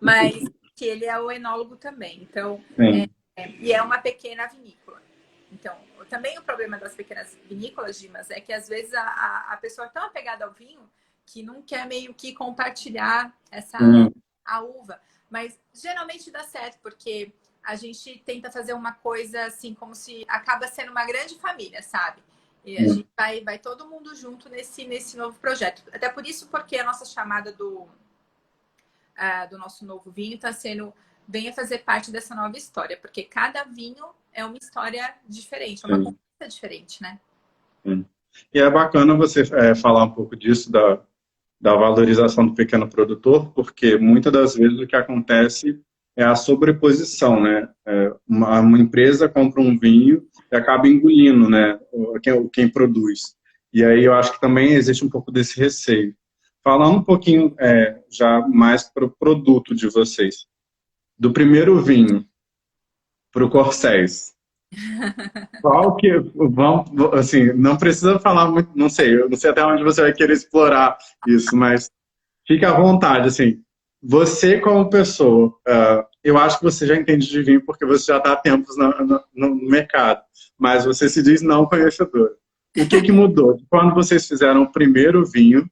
Mas que ele é o enólogo também. Então, e é uma pequena vinícola. Então, também o problema das pequenas vinícolas, Dimas, é que às vezes a pessoa é tão apegada ao vinho que não quer meio que compartilhar a uva. Mas geralmente dá certo, porque a gente tenta fazer uma coisa assim, como se acaba sendo uma grande família, sabe? E a gente vai todo mundo junto nesse novo projeto. Até por isso, porque a nossa chamada do nosso novo vinho está sendo venha fazer parte dessa nova história, porque cada vinho é uma história diferente, é uma conquista diferente, né? E é bacana você falar um pouco disso, da valorização do pequeno produtor, porque muitas das vezes o que acontece é a sobreposição, né? Uma empresa compra um vinho e acaba engolindo, né? Quem produz. E aí eu acho que também existe um pouco desse receio. Falando um pouquinho já mais para o produto de vocês. Do primeiro vinho para o Corséis. Qual que, vamos, assim, não precisa falar muito, eu não sei até onde você vai querer explorar isso, mas fique à vontade, assim, você como pessoa, eu acho que você já entende de vinho porque você já está há tempos no mercado, mas você se diz não conhecedora. O que mudou? Quando vocês fizeram o primeiro vinho,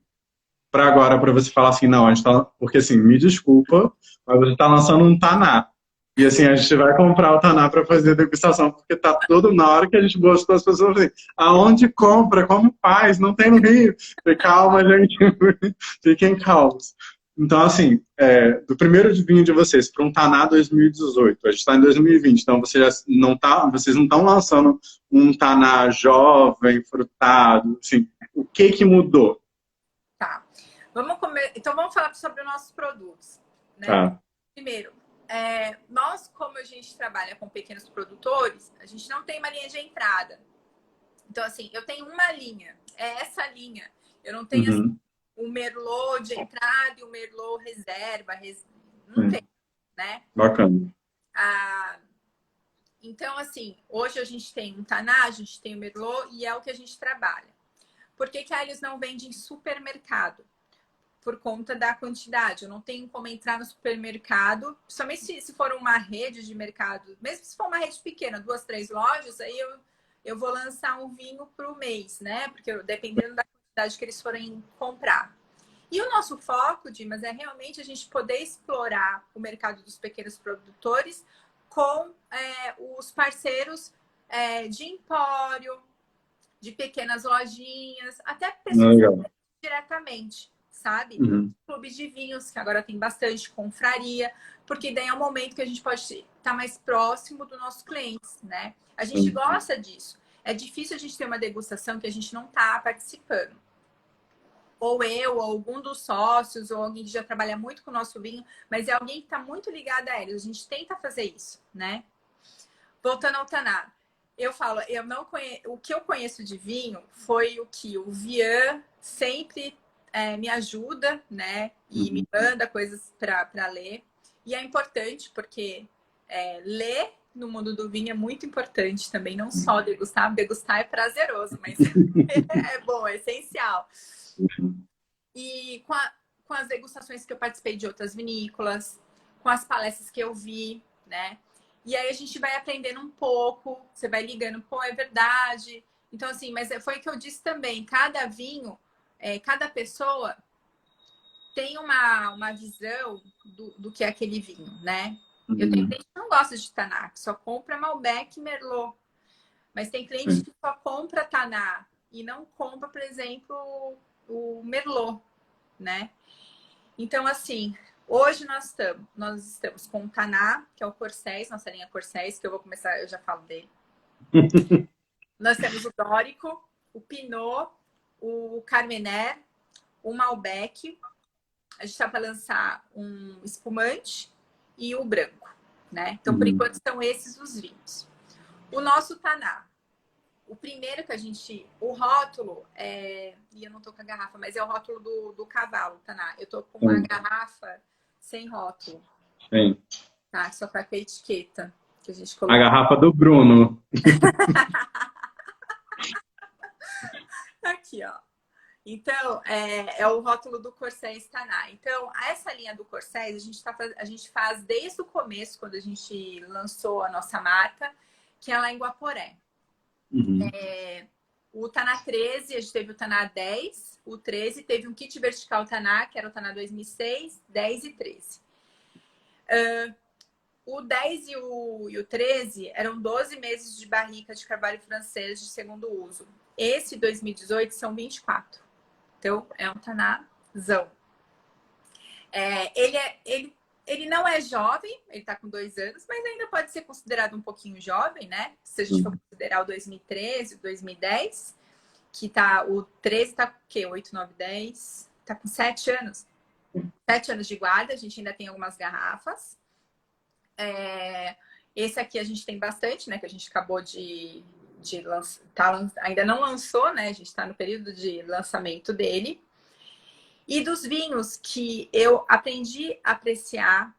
para agora, para você falar assim, não, a gente tá, porque assim, me desculpa, mas você está lançando um Taná. E assim, a gente vai comprar o Taná para fazer degustação, porque tá tudo na hora que a gente gostou, as pessoas assim, aonde compra, como faz, não tem no Rio. Calma, gente, fiquem calmos. Então, assim, do primeiro vinho de vocês para um Taná 2018, a gente está em 2020, então vocês não estão lançando um Taná jovem, frutado, assim, o que mudou? Tá. Então vamos falar sobre os nossos produtos, né? Tá. Primeiro, nós, como a gente trabalha com pequenos produtores, a gente não tem uma linha de entrada. Então, assim, eu tenho uma linha, é essa linha. Eu não tenho assim, um Merlot de entrada e um Merlot reserva. Não tem, né? Bacana. Então, assim, hoje a gente tem um Taná, a gente tem o Merlot e é o que a gente trabalha. Por que a Hélios não vende em supermercado? Por conta da quantidade. Eu não tenho como entrar no supermercado, principalmente se for uma rede de mercado, mesmo se for uma rede pequena, 2, 3 lojas, aí eu vou lançar um vinho para o mês, né? Porque dependendo da quantidade que eles forem comprar. E o nosso foco, Dimas, é realmente a gente poder explorar o mercado dos pequenos produtores com os parceiros de empório, de pequenas lojinhas, até pessoas diretamente, sabe? Clubes de vinhos, que agora tem bastante confraria, porque daí é um momento que a gente pode estar mais próximo dos nossos clientes, né? A gente gosta disso. É difícil a gente ter uma degustação que a gente não está participando. Ou eu, ou algum dos sócios, ou alguém que já trabalha muito com o nosso vinho, mas é alguém que está muito ligado a eles. A gente tenta fazer isso, né? Voltando ao Taná. Eu falo, o que eu conheço de vinho foi o que o Vian sempre me ajuda, né? E me manda coisas para ler. E é importante porque ler no mundo do vinho é muito importante também, não só degustar. Degustar é prazeroso, mas é bom, é essencial. E com as degustações que eu participei de outras vinícolas, com as palestras que eu vi, né? E aí a gente vai aprendendo um pouco, você vai ligando, pô, é verdade. Então, assim, mas foi o que eu disse também, cada vinho, cada pessoa tem uma visão do que é aquele vinho, né? Eu tenho cliente que não gosta de Taná, que só compra Malbec e Merlot. Mas tem cliente que só compra Taná e não compra, por exemplo, o Merlot, né? Então, assim, hoje nós estamos com o Taná, que é o Corséis, nossa linha Corséis, que eu vou começar, eu já falo dele. Nós temos o Dórico, o Pinot, o Carmener, o Malbec. A gente está para lançar um espumante e o branco, né? Então, por enquanto, são esses os vinhos. O nosso Taná. O primeiro que a gente... O rótulo e eu não tô com a garrafa, mas é o rótulo do cavalo, Taná. Eu tô com uma garrafa sem rótulo. Sim. Tá? Só para a etiqueta que a gente colocou. A garrafa do Bruno. Aqui, ó. Então, é o rótulo do Corséis Taná. Então, essa linha do Corséis, a gente faz desde o começo, quando a gente lançou a nossa marca, que é lá em Guaporé. O Taná 13, a gente teve o Taná 10, o 13, teve um kit vertical Taná, que era o Taná 2006, 10 e 13. O 10 e o 13 eram 12 meses de barrica de carvalho francês de segundo uso. Esse 2018 são 24. Então, é um Tanázão. Ele não é jovem, ele tá com 2 anos, mas ainda pode ser considerado um pouquinho jovem, né? Se a gente for considerar o 2013, o 2010, que tá, o 13 tá com o quê? 8, 9, 10, tá com 7 anos. 7 anos de guarda, a gente ainda tem algumas garrafas. Esse aqui a gente tem bastante, né? Que a gente acabou de lançar, ainda não lançou, né? A gente tá no período de lançamento dele. E dos vinhos que eu aprendi a apreciar,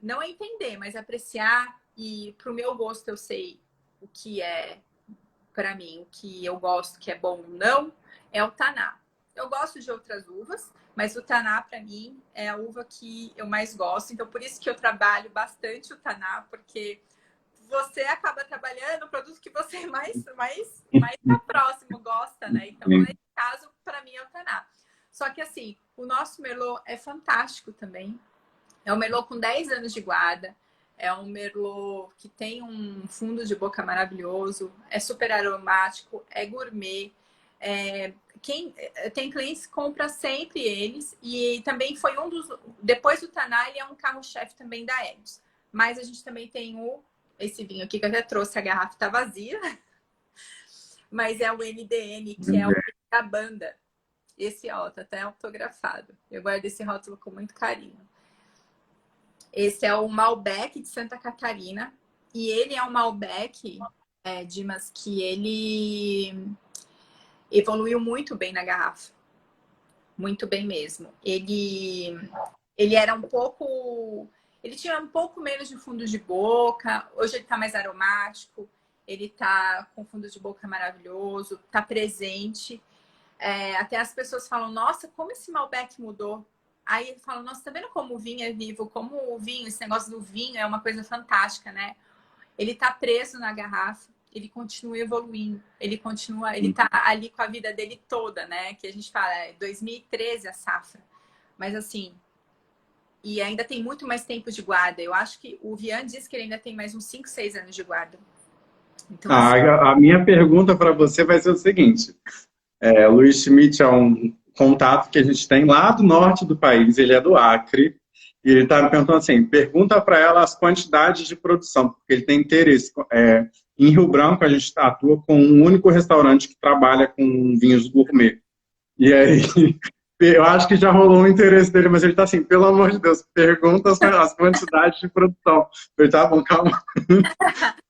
não a entender, mas apreciar, e pro meu gosto eu sei o que é, para mim, o que eu gosto, que é bom ou não, é o Taná. Eu gosto de outras uvas, mas o Taná, para mim, é a uva que eu mais gosto. Então, por isso que eu trabalho bastante o Taná, porque você acaba trabalhando o produto que você mais tá próximo, gosta, né? Então, nesse caso, para mim, é o Taná. Só que, assim, o nosso Merlot é fantástico também. É um Merlot com 10 anos de guarda. É um Merlot que tem um fundo de boca maravilhoso. É super aromático. É gourmet. Quem tem clientes que compra sempre eles. E também foi um dos... Depois do Taná, ele é um carro-chefe também da Helios. Mas a gente também tem esse vinho aqui, que eu até trouxe. A garrafa tá vazia. Mas é o NDN, que é o vinho da banda. Esse, ó, tá até autografado. Eu guardo esse rótulo com muito carinho. Esse é o Malbec de Santa Catarina. E ele é um Malbec, Dimas, que ele evoluiu muito bem na garrafa. Muito bem mesmo. Ele era um pouco... Ele tinha um pouco menos de fundo de boca. Hoje ele tá mais aromático. Ele tá com fundo de boca maravilhoso. Tá presente. Até as pessoas falam, nossa, como esse Malbec mudou. Aí ele fala, nossa, tá vendo como o vinho é vivo? Como o vinho, esse negócio do vinho é uma coisa fantástica, né? Ele tá preso na garrafa, ele continua evoluindo, ele tá ali com a vida dele toda, né? Que a gente fala, 2013 a safra. Mas assim, e ainda tem muito mais tempo de guarda. Eu acho que o Vian disse que ele ainda tem mais uns 5, 6 anos de guarda. Então, assim... A minha pergunta para você vai ser o seguinte. O Luiz Schmidt é um contato que a gente tem lá do norte do país, ele é do Acre, e ele está me perguntando assim, pergunta para ela as quantidades de produção, porque ele tem interesse. Em Rio Branco, a gente atua com um único restaurante que trabalha com vinhos gourmet. E aí, eu acho que já rolou o interesse dele, mas ele está assim, pelo amor de Deus, pergunta as quantidades de produção. Ele tá bom, calma.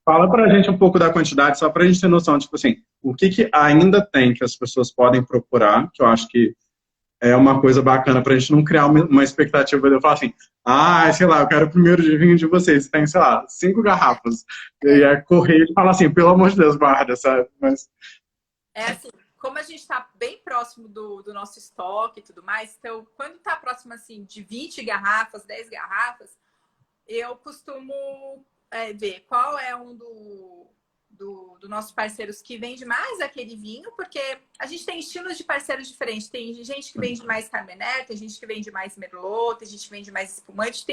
Fala pra gente um pouco da quantidade, só pra gente ter noção, tipo assim, o que ainda tem que as pessoas podem procurar, que eu acho que é uma coisa bacana para a gente não criar uma expectativa de eu falar assim, sei lá, eu quero o primeiro de vinho de vocês, tem, sei lá, 5 garrafas. E aí É, é correr e falar assim, pelo amor de Deus, guarda, sabe? Mas, é assim, como a gente está bem próximo do nosso estoque e tudo mais, então, quando está próximo, assim, de 20 garrafas, 10 garrafas, eu costumo ver qual é um do nossos parceiros que vende mais aquele vinho, porque a gente tem estilos de parceiros diferentes. Tem gente que vende mais Carmener, tem gente que vende mais Merlot, tem gente que vende mais espumante,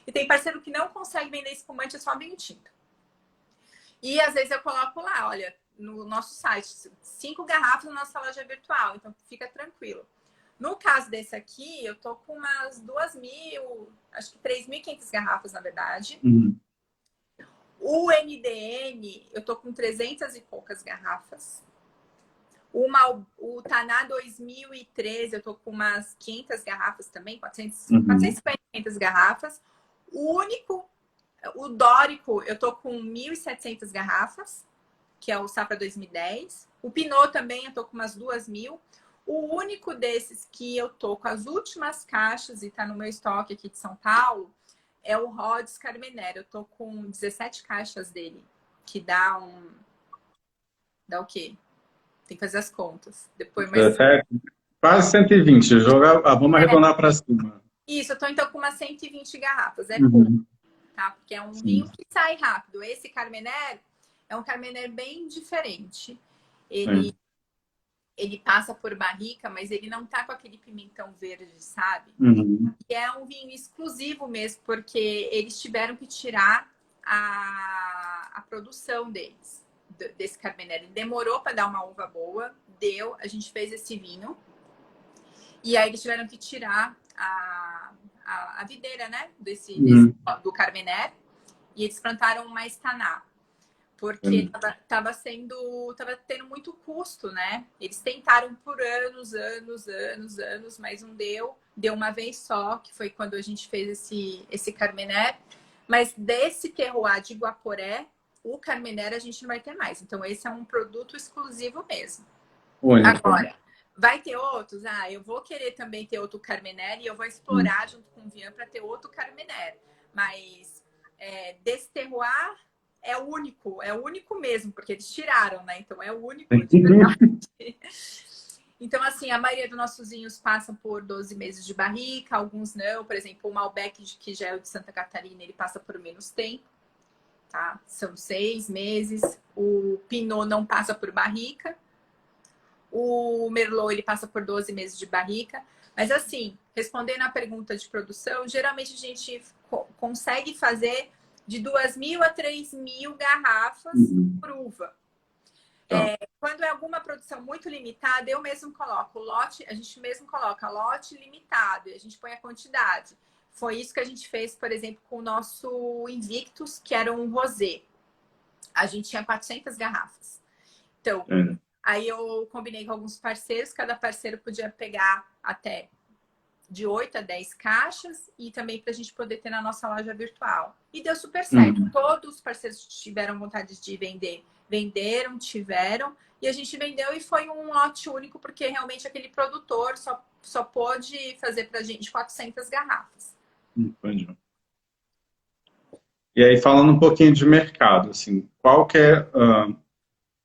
e tem parceiro que não consegue vender espumante, é só vinho tinto. E às vezes eu coloco lá, olha, no nosso site, 5 garrafas na nossa loja virtual, então fica tranquilo. No caso desse aqui, eu tô com umas 2.000, acho que 3.500 garrafas, na verdade. O NDN, eu tô com 300 e poucas garrafas. O Taná 2013, eu tô com umas 500 garrafas também, 450, 500 garrafas. O Dórico, eu tô com 1.700 garrafas, que é o Safra 2010. O Pinot também, eu tô com umas 2.000. O único desses que eu tô com as últimas caixas e tá no meu estoque aqui de São Paulo é o Rhodes Carmener. Eu tô com 17 caixas dele, que dá o quê? Tem que fazer as contas. Depois mais... 17, quase 120, vamos arredondar para cima. Isso, eu tô então com umas 120 garrafas. É pouco, tá? Porque é um vinho que sai rápido. Esse Carmener é um Carmener bem diferente. Ele passa por barrica, mas ele não tá com aquele pimentão verde, sabe? E é um vinho exclusivo mesmo, porque eles tiveram que tirar a produção deles, desse Carmener. Ele demorou para dar uma uva boa, a gente fez esse vinho, e aí eles tiveram que tirar a videira, né, do Carmener, e eles plantaram mais taná. Porque tava tendo muito custo, né? Eles tentaram por anos, mas não deu. Deu uma vez só, que foi quando a gente fez esse Carmener. Mas desse terroir de Guaporé, o Carmener a gente não vai ter mais. Então, esse é um produto exclusivo mesmo. Agora, vai ter outros? Eu vou querer também ter outro Carmener e eu vou explorar junto com o Vian para ter outro Carmener. Mas desse terroir... é o único mesmo, porque eles tiraram, né? Então é o único de verdade. Então, assim, a maioria dos nossos vinhos passam por 12 meses de barrica, alguns não. Por exemplo, o Malbec, que já é o de Santa Catarina, ele passa por menos tempo, tá? São 6 meses. O Pinot não passa por barrica. O Merlot, ele passa por 12 meses de barrica. Mas, assim, respondendo a pergunta de produção, geralmente a gente consegue fazer de 2.000 a 3.000 garrafas por uva. Quando é alguma produção muito limitada, eu mesmo coloco lote, a gente mesmo coloca lote limitado e a gente põe a quantidade. Foi isso que a gente fez, por exemplo, com o nosso Invictus, que era um rosé. A gente tinha 400 garrafas. Então, aí eu combinei com alguns parceiros, cada parceiro podia pegar até de 8 a 10 caixas e também para a gente poder ter na nossa loja virtual. E deu super certo. Todos os parceiros que tiveram vontade de vender, venderam, tiveram. E a gente vendeu e foi um lote único, porque realmente aquele produtor só pôde fazer para a gente 400 garrafas. Entendi. E aí, falando um pouquinho de mercado, assim, qual que é...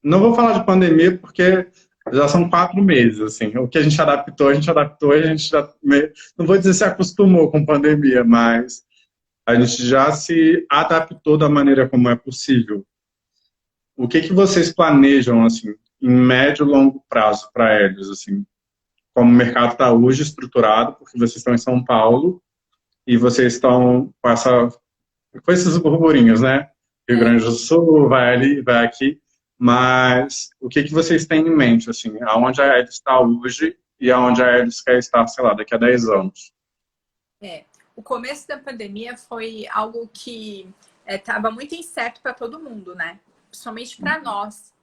não vou falar de pandemia, porque já são 4 meses, assim. O que a gente adaptou, a gente já... Não vou dizer se acostumou com pandemia, mas a gente já se adaptou da maneira como é possível. O que vocês planejam, assim, em médio e longo prazo para eles, assim? Como o mercado está hoje estruturado, porque vocês estão em São Paulo e vocês estão com esses burburinhos, né? Rio Grande do Sul, vai ali, vai aqui. Mas o que vocês têm em mente, assim, aonde a Elis está hoje e aonde a Elis quer estar, sei lá, daqui a 10 anos? O começo da pandemia foi algo que estava muito incerto para todo mundo, né? Principalmente para nós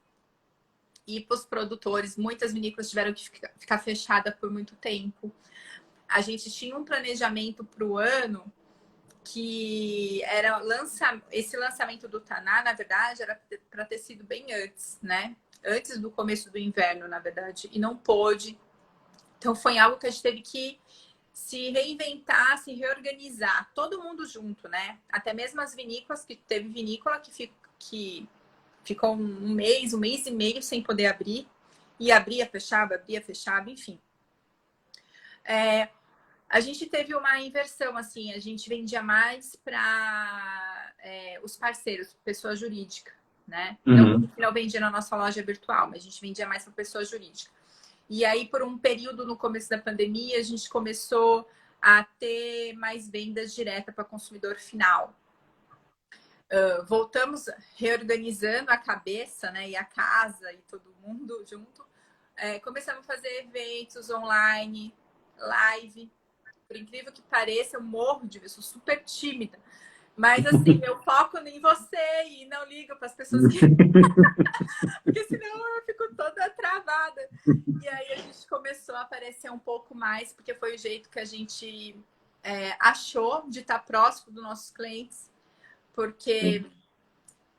e para os produtores. Muitas vinícolas tiveram que ficar fechada por muito tempo. A gente tinha um planejamento para o ano que era esse lançamento do Taná, na verdade, era para ter sido bem antes, né? Antes do começo do inverno, na verdade, e não pôde. Então foi algo que a gente teve que se reinventar, se reorganizar, todo mundo junto, né? Até mesmo as vinícolas, que teve vinícola que ficou um mês e meio sem poder abrir, e abria, fechava, enfim. A gente teve uma inversão, assim, a gente vendia mais para os parceiros, pessoa jurídica, né? Não vendia na nossa loja virtual, mas a gente vendia mais para pessoa jurídica. E aí, por um período no começo da pandemia, a gente começou a ter mais vendas diretas para consumidor final. Voltamos reorganizando a cabeça, né, e a casa e todo mundo junto. Começamos a fazer eventos online, live. Por incrível que pareça, eu morro de ver, sou super tímida. Mas, assim, eu foco em você e não ligo para as pessoas que... Porque senão eu fico toda travada. E aí a gente começou a aparecer um pouco mais, porque foi o jeito que a gente achou de estar próximo dos nossos clientes. Porque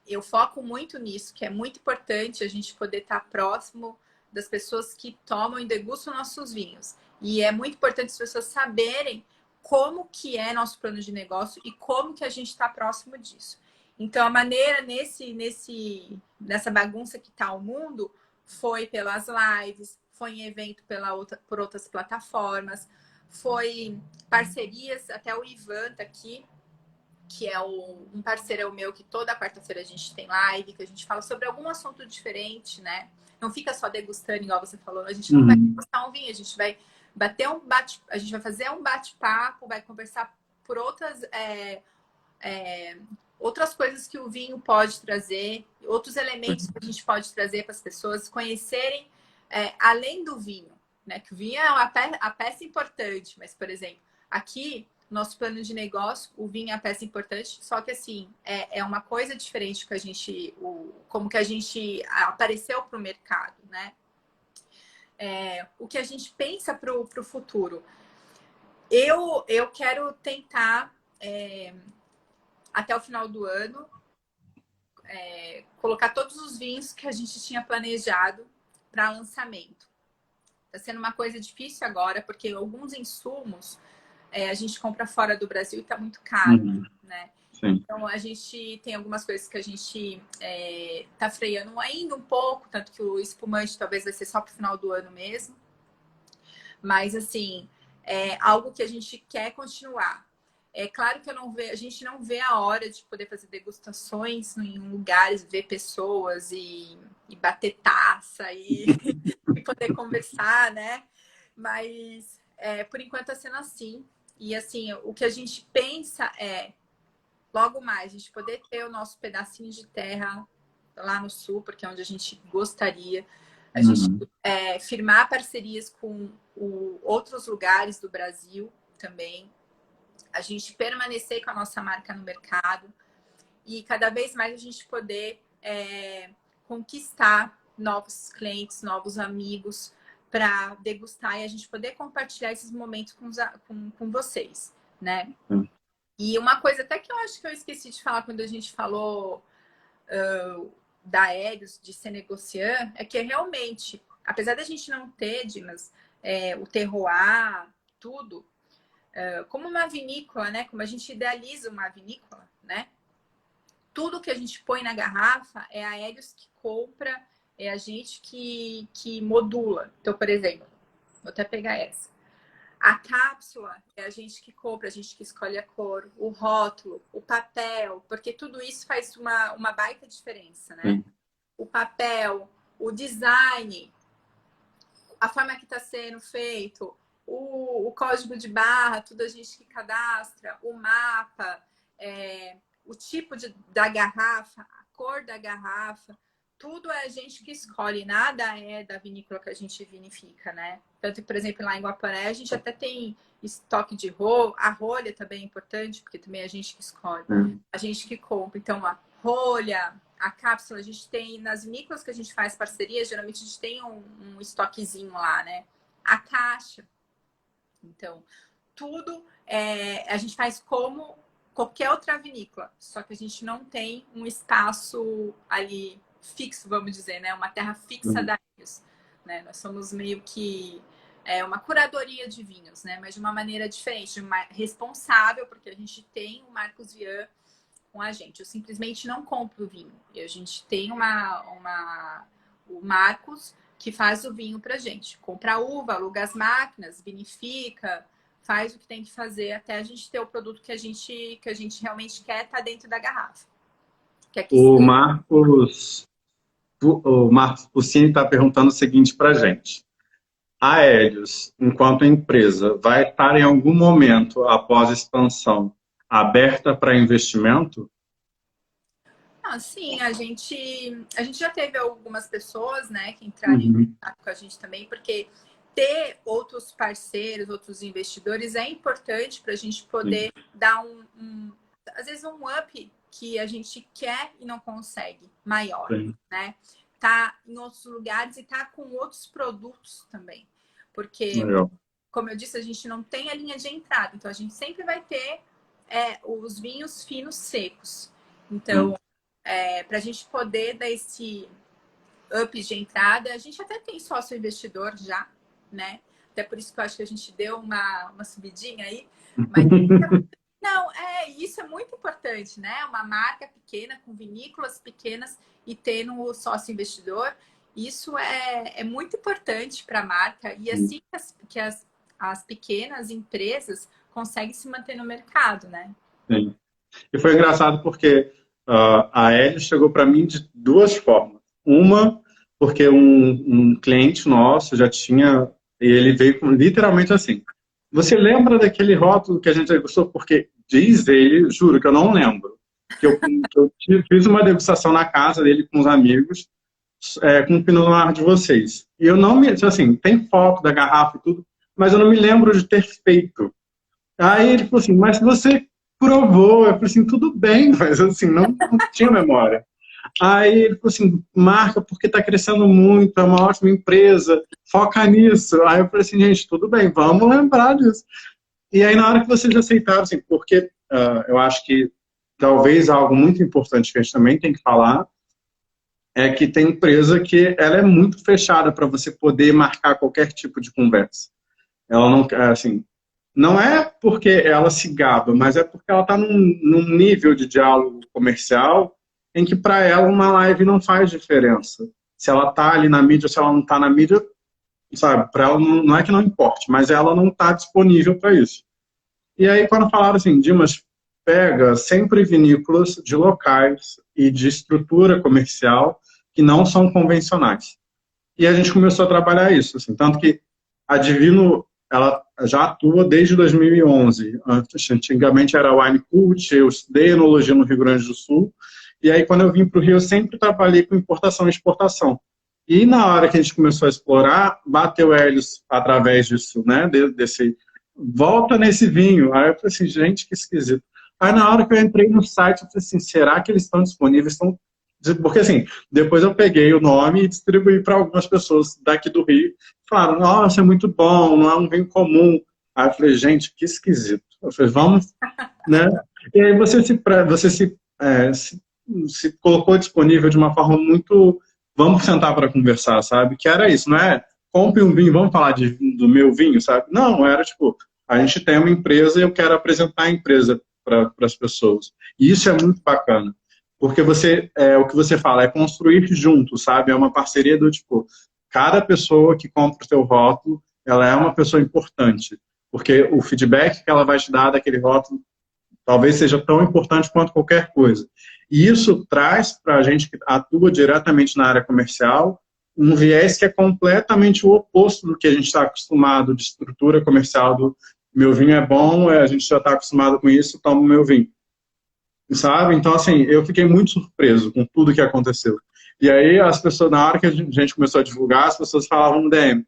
eu foco muito nisso, que é muito importante a gente poder estar próximo das pessoas que tomam e degustam nossos vinhos. E é muito importante as pessoas saberem como que é nosso plano de negócio e como que a gente está próximo disso. Então, a maneira nessa bagunça que está o mundo foi pelas lives, foi em evento por outras plataformas, foi parcerias, até o Ivan tá aqui, que é um parceiro meu, que toda quarta-feira a gente tem live, que a gente fala sobre algum assunto diferente, né? Não fica só degustando, igual você falou, a gente não vai degustar um vinho, a gente vai a gente vai fazer um bate-papo, vai conversar por outras coisas que o vinho pode trazer, outros elementos que a gente pode trazer para as pessoas conhecerem além do vinho, né? Que o vinho é a peça importante, mas, por exemplo, aqui, nosso plano de negócio, o vinho é a peça importante, só que, assim, é uma coisa diferente que a gente, como que a gente apareceu para o mercado, né? O que a gente pensa para o futuro. Eu quero tentar, até o final do ano, colocar todos os vinhos que a gente tinha planejado para lançamento. Está sendo uma coisa difícil agora, porque alguns insumos a gente compra fora do Brasil e está muito caro, né? Sim. Então, a gente tem algumas coisas que a gente está freando ainda um pouco, tanto que o espumante talvez vai ser só para o final do ano mesmo. Mas, assim, é algo que a gente quer continuar. É claro que a gente não vê a hora de poder fazer degustações em lugares, ver pessoas e bater taça e poder conversar, né? Mas, por enquanto, está sendo assim. E, assim, o que a gente pensa logo mais, a gente poder ter o nosso pedacinho de terra lá no sul, porque é onde a gente gostaria. A gente firmar parcerias com outros lugares do Brasil também. A gente permanecer com a nossa marca no mercado. E cada vez mais a gente poder conquistar novos clientes, novos amigos para degustar e a gente poder compartilhar esses momentos com vocês, né? E uma coisa até que eu acho que eu esqueci de falar quando a gente falou da Helios, de ser negociante, é que realmente, apesar da gente não ter, Dimas, o terroir, tudo, como uma vinícola, né? Como a gente idealiza uma vinícola, né? Tudo que a gente põe na garrafa é a Helios que compra, é a gente que modula. Então, por exemplo, vou até pegar essa. A cápsula é a gente que compra, a gente que escolhe a cor, o rótulo, o papel, porque tudo isso faz uma baita diferença, né? O papel, o design, a forma que está sendo feito, o código de barra, tudo a gente que cadastra, o mapa, o tipo da garrafa, a cor da garrafa, tudo é a gente que escolhe, nada é da vinícola que a gente vinifica, né? Tanto que, por exemplo, lá em Guaporé, a gente até tem estoque de rolha, a rolha também é importante, porque também é a gente que escolhe, a gente que compra. Então, a rolha, a cápsula, a gente tem, nas vinícolas que a gente faz parceria, geralmente a gente tem um estoquezinho lá, né? A caixa. Então, tudo a gente faz como qualquer outra vinícola, só que a gente não tem um espaço ali fixo, vamos dizer, né? Uma terra fixa da Helios, né? Nós somos meio que uma curadoria de vinhos, né? Mas de uma maneira diferente, responsável, porque a gente tem o Marcos Vian com a gente. Eu simplesmente não compro o vinho. E a gente tem o Marcos que faz o vinho pra gente. Compra a uva, aluga as máquinas, vinifica, faz o que tem que fazer até a gente ter o produto que a gente realmente quer estar dentro da garrafa. O Marcos Puccini está perguntando o seguinte para a gente. A Hélios, enquanto empresa, vai estar em algum momento, após a expansão, aberta para investimento? Sim, a gente já teve algumas pessoas, né, que entraram em contato com a gente também, porque ter outros parceiros, outros investidores é importante para a gente poder dar às vezes um up que a gente quer e não consegue, maior, né? Tá em outros lugares e tá com outros produtos também. Porque, como eu disse, a gente não tem a linha de entrada, então a gente sempre vai ter os vinhos finos secos. Então, para a gente poder dar esse up de entrada, a gente até tem sócio investidor já, né? Até por isso que eu acho que a gente deu uma subidinha aí. Mas não, isso é muito importante, né? Uma marca pequena, com vinícolas pequenas e tendo o sócio investidor, isso é muito importante para a marca. E assim que as pequenas empresas conseguem se manter no mercado, né? Sim. E foi engraçado porque a Ellie chegou para mim de duas formas. Uma, porque um cliente nosso já tinha, e ele veio literalmente assim, você lembra daquele rótulo que a gente gostou? Porque diz ele, juro que eu não lembro, que eu fiz uma degustação na casa dele com os amigos, com o Pinot Noir de vocês. E eu não me, assim, tem foto da garrafa e tudo, mas eu não me lembro de ter feito. Aí ele falou assim, mas você provou. Eu falei assim, tudo bem, mas assim, não tinha memória. Aí ele falou assim, marca porque está crescendo muito, é uma ótima empresa, foca nisso. Aí eu falei assim, gente, tudo bem, vamos lembrar disso. E aí na hora que vocês aceitaram, assim, porque eu acho que talvez algo muito importante que a gente também tem que falar é que tem empresa que ela é muito fechada para você poder marcar qualquer tipo de conversa. Ela não, assim, não é porque ela se gaba, mas é porque ela está num nível de diálogo comercial em que para ela uma live não faz diferença. Se ela está ali na mídia ou se ela não está na mídia, sabe? Para ela não é que não importe, mas ela não está disponível para isso. E aí quando falaram assim, Dimas, pega sempre vinícolas de locais e de estrutura comercial que não são convencionais. E a gente começou a trabalhar isso, assim, tanto que a Divino ela já atua desde 2011. Antigamente era Wine Cult, eu estudei enologia no Rio Grande do Sul, e aí quando eu vim para o Rio eu sempre trabalhei com importação e exportação. E na hora que a gente começou a explorar, bateu Hélios através disso, né, desse, volta nesse vinho. Aí eu falei assim, gente, que esquisito. Aí na hora que eu entrei no site, eu falei assim, será que eles estão disponíveis? Porque assim, depois eu peguei o nome e distribuí para algumas pessoas daqui do Rio. Falaram, nossa, é muito bom, não é um vinho comum. Aí eu falei, gente, que esquisito. Eu falei, vamos, né? E aí você se colocou disponível de uma forma muito, vamos sentar para conversar, sabe? Que era isso, não é compre um vinho, vamos falar do meu vinho, sabe? Não, era tipo, a gente tem uma empresa e eu quero apresentar a empresa para as pessoas. E isso é muito bacana. Porque o que você fala é construir junto, sabe? É uma parceria do tipo, cada pessoa que compra o teu rótulo, ela é uma pessoa importante. Porque o feedback que ela vai te dar daquele rótulo talvez seja tão importante quanto qualquer coisa. E isso traz para a gente que atua diretamente na área comercial um viés que é completamente o oposto do que a gente está acostumado de estrutura comercial do meu vinho é bom, a gente já está acostumado com isso, toma o meu vinho. Sabe? Então, assim, eu fiquei muito surpreso com tudo que aconteceu. E aí, as pessoas, na hora que a gente começou a divulgar, as pessoas falavam no DM,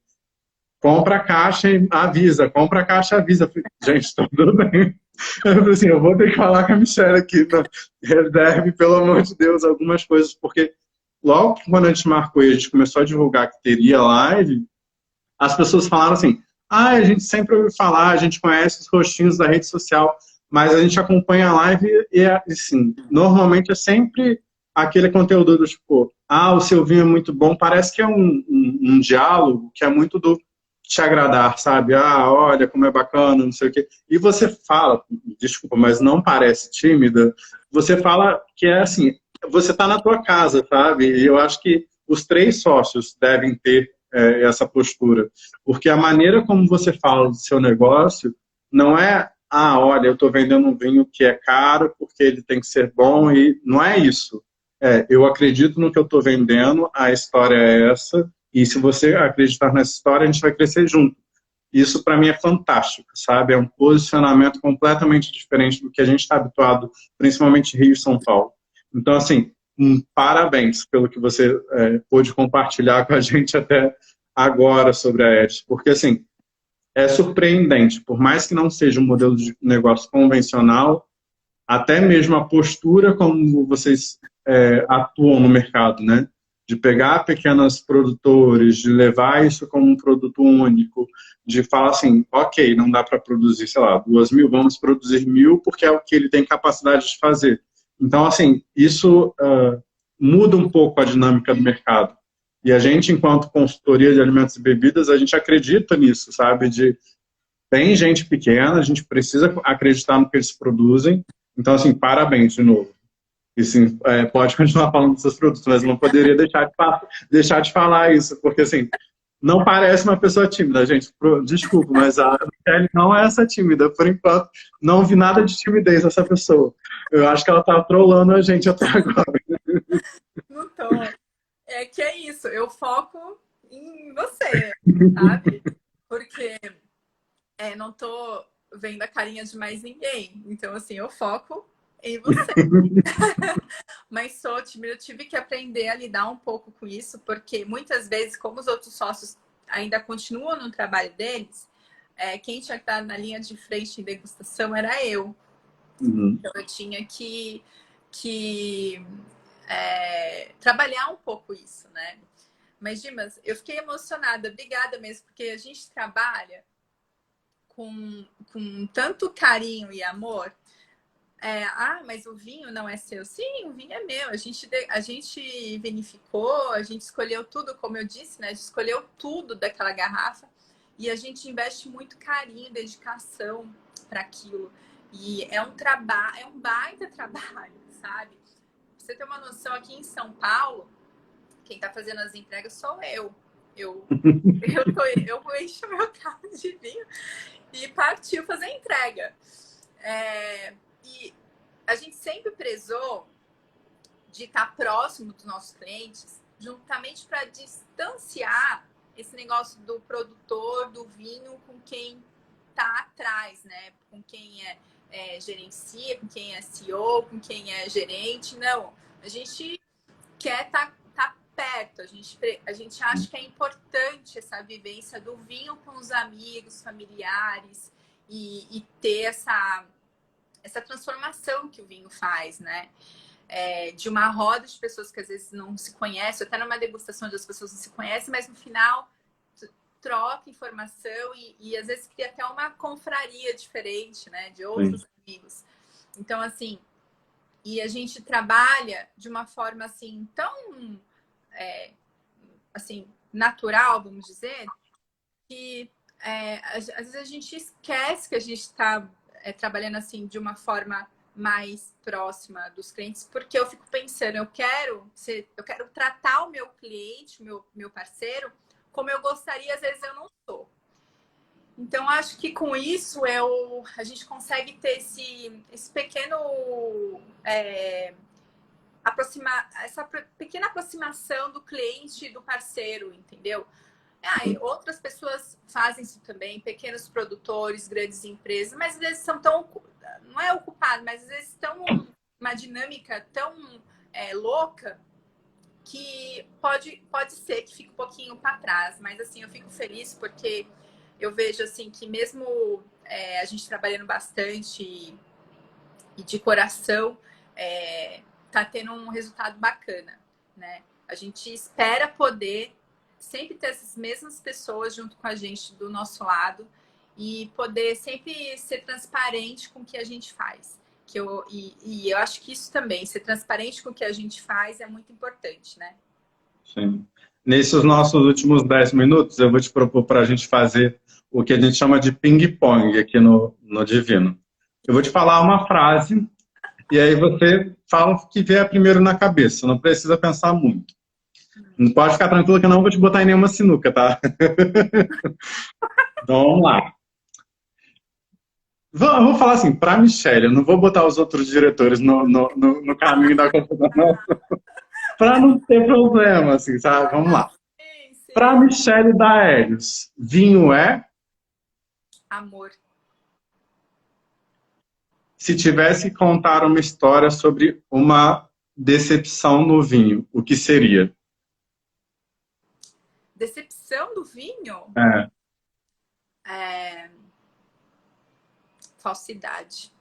compra a caixa e avisa, compra a caixa e avisa. Eu falei, gente, tá tudo bem. Eu falei assim, eu vou ter que falar com a Michelle aqui, reserve, pelo amor de Deus, algumas coisas, porque logo quando a gente marcou e a gente começou a divulgar que teria live, as pessoas falaram assim, a gente sempre ouviu falar, a gente conhece os rostinhos da rede social, mas a gente acompanha a live e, assim, normalmente é sempre aquele conteúdo do tipo, o seu vinho é muito bom, parece que é um diálogo que é muito do te agradar, sabe? Ah, olha como é bacana, não sei o quê. E você fala, desculpa, mas não parece tímida, você fala que é assim, você está na tua casa, sabe? E eu acho que os três sócios devem ter essa postura, porque a maneira como você fala do seu negócio não é, ah, olha, eu estou vendendo um vinho que é caro porque ele tem que ser bom, e não é isso. Eu acredito no que eu estou vendendo, a história é essa, e se você acreditar nessa história, a gente vai crescer junto. Isso, para mim, é fantástico, sabe? É um posicionamento completamente diferente do que a gente está habituado, principalmente Rio e São Paulo. Então, assim, parabéns pelo que você pôde compartilhar com a gente até agora sobre a Edge, porque, assim, é surpreendente, por mais que não seja um modelo de negócio convencional, até mesmo a postura como vocês atuam no mercado, né? De pegar pequenos produtores, de levar isso como um produto único, de falar assim, ok, não dá para produzir, sei lá, 2.000, vamos produzir 1.000 porque é o que ele tem capacidade de fazer. Então, assim, isso muda um pouco a dinâmica do mercado. E a gente, enquanto consultoria de alimentos e bebidas, a gente acredita nisso, sabe? Tem gente pequena, a gente precisa acreditar no que eles produzem. Então, assim, parabéns de novo. E sim, pode continuar falando dos seus produtos, mas não poderia deixar de falar isso, porque, assim, não parece uma pessoa tímida, gente. Desculpa, mas a Michelle não é essa tímida. Por enquanto, não vi nada de timidez nessa pessoa. Eu acho que ela tá trolando a gente até agora. Não tô. É que é isso, eu foco em você, sabe? Porque não tô vendo a carinha de mais ninguém. Então, assim, eu foco em você. Mas sou tímida, eu tive que aprender a lidar um pouco com isso, porque muitas vezes, como os outros sócios ainda continuam no trabalho deles, quem tinha que estar na linha de frente em degustação era eu. Uhum. Então, eu tinha que trabalhar um pouco isso, né? Mas, Dimas, eu fiquei emocionada. Obrigada mesmo, porque a gente trabalha com tanto carinho e amor. Mas o vinho não é seu. Sim, o vinho é meu. A gente vinificou, a gente escolheu tudo, como eu disse, né? A gente escolheu tudo daquela garrafa e a gente investe muito carinho, dedicação para aquilo. E é um trabalho, é um baita trabalho, sabe? Pra você ter uma noção, aqui em São Paulo, quem tá fazendo as entregas sou eu. Eu encho meu carro de vinho e partiu fazer entrega. E a gente sempre prezou de estar próximo dos nossos clientes, juntamente para distanciar esse negócio do produtor do vinho com quem está atrás, né? Com quem gerencia, com quem é CEO, com quem é gerente. Não, a gente quer estar perto. A gente acha que é importante essa vivência do vinho com os amigos, familiares e ter essa transformação que o vinho faz, né? De uma roda de pessoas que às vezes não se conhecem, até numa degustação onde as pessoas não se conhecem, mas no final troca informação e às vezes cria até uma confraria diferente, né? De outros amigos. Então, assim, e a gente trabalha de uma forma assim tão assim natural, vamos dizer, que às vezes a gente esquece que a gente está trabalhando assim de uma forma mais próxima dos clientes, porque eu fico pensando, eu quero tratar o meu cliente, meu parceiro, como eu gostaria, às vezes eu não sou. Então, acho que com isso a gente consegue ter esse pequeno essa pequena aproximação do cliente e do parceiro, entendeu? E outras pessoas fazem isso também, pequenos produtores, grandes empresas, mas às vezes são não é ocupado, mas às vezes estão uma dinâmica tão louca que pode ser que fique um pouquinho para trás, mas assim, eu fico feliz porque eu vejo assim que mesmo a gente trabalhando bastante e de coração, tá tendo um resultado bacana, né? A gente espera poder sempre ter essas mesmas pessoas junto com a gente do nosso lado e poder sempre ser transparente com o que a gente faz. E eu acho que isso também, ser transparente com o que a gente faz é muito importante, né? Sim. Nesses nossos últimos 10 minutos, eu vou te propor para a gente fazer o que a gente chama de ping-pong aqui no Divino. Eu vou te falar uma frase e aí você fala o que vier primeiro na cabeça, não precisa pensar muito. Não pode ficar tranquilo que eu não vou te botar em nenhuma sinuca, tá? Então vamos lá. Eu vou falar assim, para a Michelle, eu não vou botar os outros diretores no caminho da confusão, não, para não ter problema, assim, sabe? Vamos lá. Sim, sim. Para a Michelle da Helios, vinho é? Amor. Se tivesse que contar uma história sobre uma decepção no vinho, o que seria? Decepção do vinho? É. Falsidade.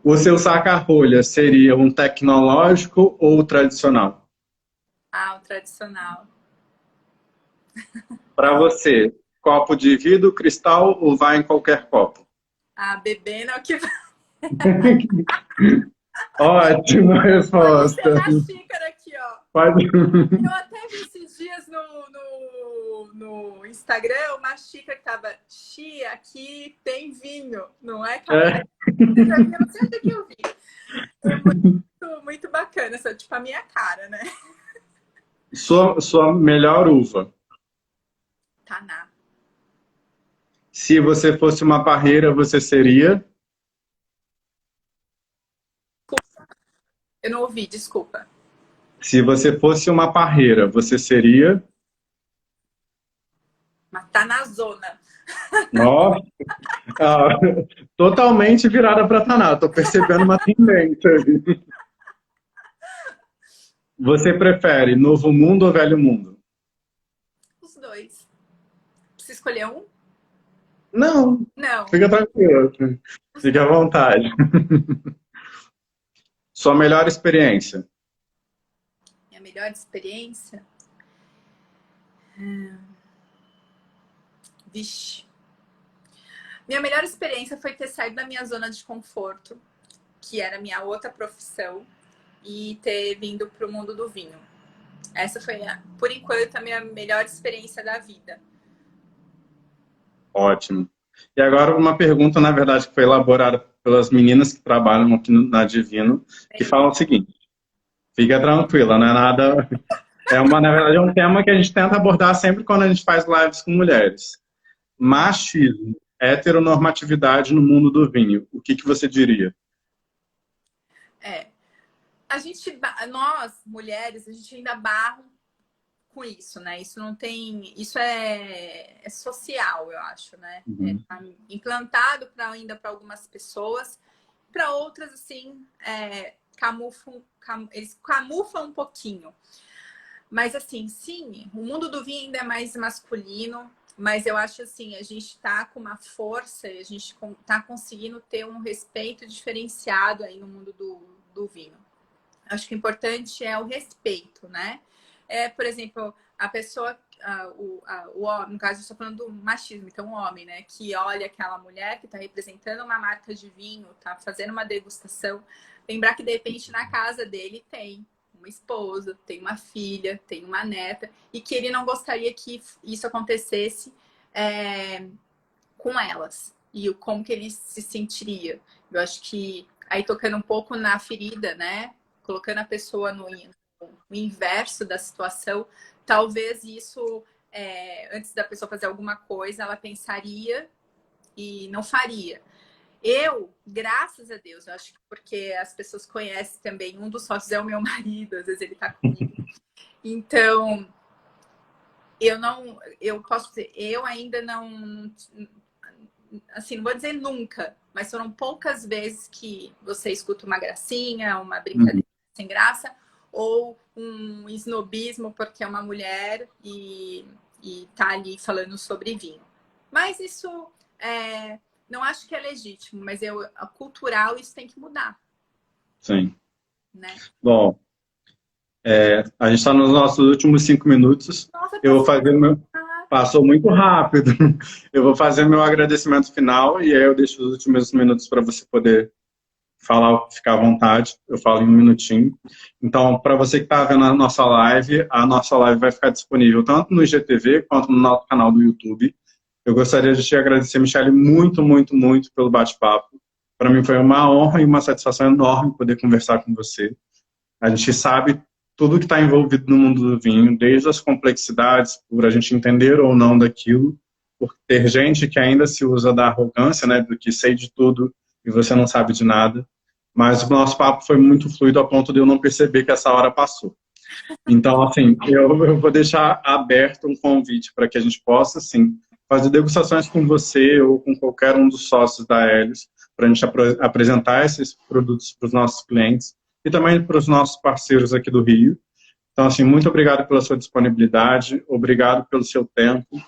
O seu saca-rolha seria um tecnológico ou tradicional? O tradicional. Para você, copo de vidro, cristal ou vai em qualquer copo? Bebendo é o que vai. Ótima resposta. Pode ser na xícara aqui, ó. Pode... Eu até vi esses dias no Instagram uma xícara que tava chia, aqui tem vinho, não é? Eu não sei onde que eu vi. É muito bacana, essa, tipo a minha cara, né? Sua melhor uva. Taná. Se você fosse uma parreira, você seria? Eu não ouvi, desculpa. Se você fosse uma parreira, você seria? Mas tá na zona. Nossa, totalmente virada para Taná. Estou percebendo uma tendência. Você prefere Novo Mundo ou Velho Mundo? Os dois. Precisa escolher um? Não, Não. fica tranquilo. Fique à vontade. Sua melhor experiência? Minha melhor experiência? Vixe. Minha melhor experiência foi ter saído da minha zona de conforto, que era minha outra profissão, e ter vindo para o mundo do vinho. Essa foi, por enquanto, a minha melhor experiência da vida. Ótimo. E agora uma pergunta, na verdade, que foi elaborada pelas meninas que trabalham aqui na Divino, que falam o seguinte: fica tranquila, não é nada... na verdade, é um tema que a gente tenta abordar sempre quando a gente faz lives com mulheres. Machismo, heteronormatividade no mundo do vinho. O que você diria? Nós, mulheres, a gente ainda barra com isso, né? Isso não tem... Isso é social, eu acho, né? Uhum. Tá implantado ainda para algumas pessoas. Para outras, assim, eles camuflam um pouquinho. Mas, assim, sim, o mundo do vinho ainda é mais masculino, mas eu acho, assim, a gente tá com uma força e a gente tá conseguindo ter um respeito diferenciado aí no mundo do vinho. Acho que o importante é o respeito, né? Por exemplo, a pessoa, o homem, no caso, eu estou falando do machismo, então o homem, né? Que olha aquela mulher que está representando uma marca de vinho, está fazendo uma degustação, lembrar que, de repente, na casa dele tem uma esposa, tem uma filha, tem uma neta, e que ele não gostaria que isso acontecesse com elas. E como que ele se sentiria. Eu acho que, aí tocando um pouco na ferida, né? Colocando a pessoa no inverso da situação, talvez isso, antes da pessoa fazer alguma coisa, ela pensaria e não faria. Eu, graças a Deus, eu acho que porque as pessoas conhecem também, um dos sócios é o meu marido, às vezes ele tá comigo. Então, eu posso dizer, eu ainda não, assim, não vou dizer nunca, mas foram poucas vezes que você escuta uma gracinha, uma brincadeira sem graça, ou um esnobismo porque é uma mulher e tá ali falando sobre vinho. Mas isso não acho que é legítimo, mas cultural isso tem que mudar. Sim. Né? Bom, a gente está nos nossos últimos 5 minutos. Nossa, eu vou fazer Passou muito rápido. Eu vou fazer meu agradecimento final e aí eu deixo os últimos minutos para você poder falar, ficar à vontade, eu falo em um minutinho. Então, para você que está vendo a nossa live vai ficar disponível tanto no IGTV quanto no nosso canal do YouTube. Eu gostaria de te agradecer, Michele, muito, muito, muito pelo bate-papo. Para mim foi uma honra e uma satisfação enorme poder conversar com você. A gente sabe tudo que está envolvido no mundo do vinho, desde as complexidades, por a gente entender ou não daquilo, por ter gente que ainda se usa da arrogância, né, do que sei de tudo e você não sabe de nada. Mas o nosso papo foi muito fluido a ponto de eu não perceber que essa hora passou. Então, assim, eu vou deixar aberto um convite para que a gente possa, sim, fazer degustações com você ou com qualquer um dos sócios da Helios, para a gente apresentar esses produtos para os nossos clientes e também para os nossos parceiros aqui do Rio. Então, assim, muito obrigado pela sua disponibilidade, obrigado pelo seu tempo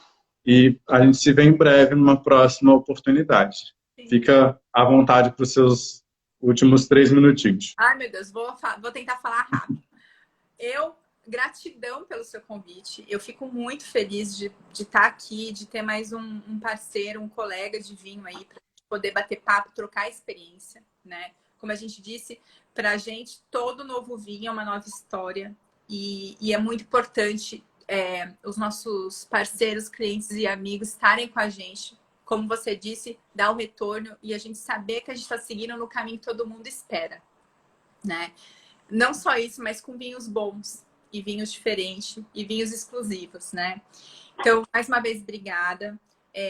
e a gente se vê em breve numa próxima oportunidade. Sim. Fica à vontade para os seus últimos 3 minutinhos. Ai, meu Deus, vou tentar falar rápido. Gratidão pelo seu convite. Eu fico muito feliz de estar aqui, de ter mais um parceiro, um colega de vinho aí, para poder bater papo, trocar experiência, né? Como a gente disse, para a gente, todo novo vinho é uma nova história e é muito importante os nossos parceiros, clientes e amigos estarem com a gente. Como você disse, dar o retorno e a gente saber que a gente está seguindo no caminho que todo mundo espera, né? Não só isso, mas com vinhos bons e vinhos diferentes e vinhos exclusivos, né? Então, mais uma vez, obrigada.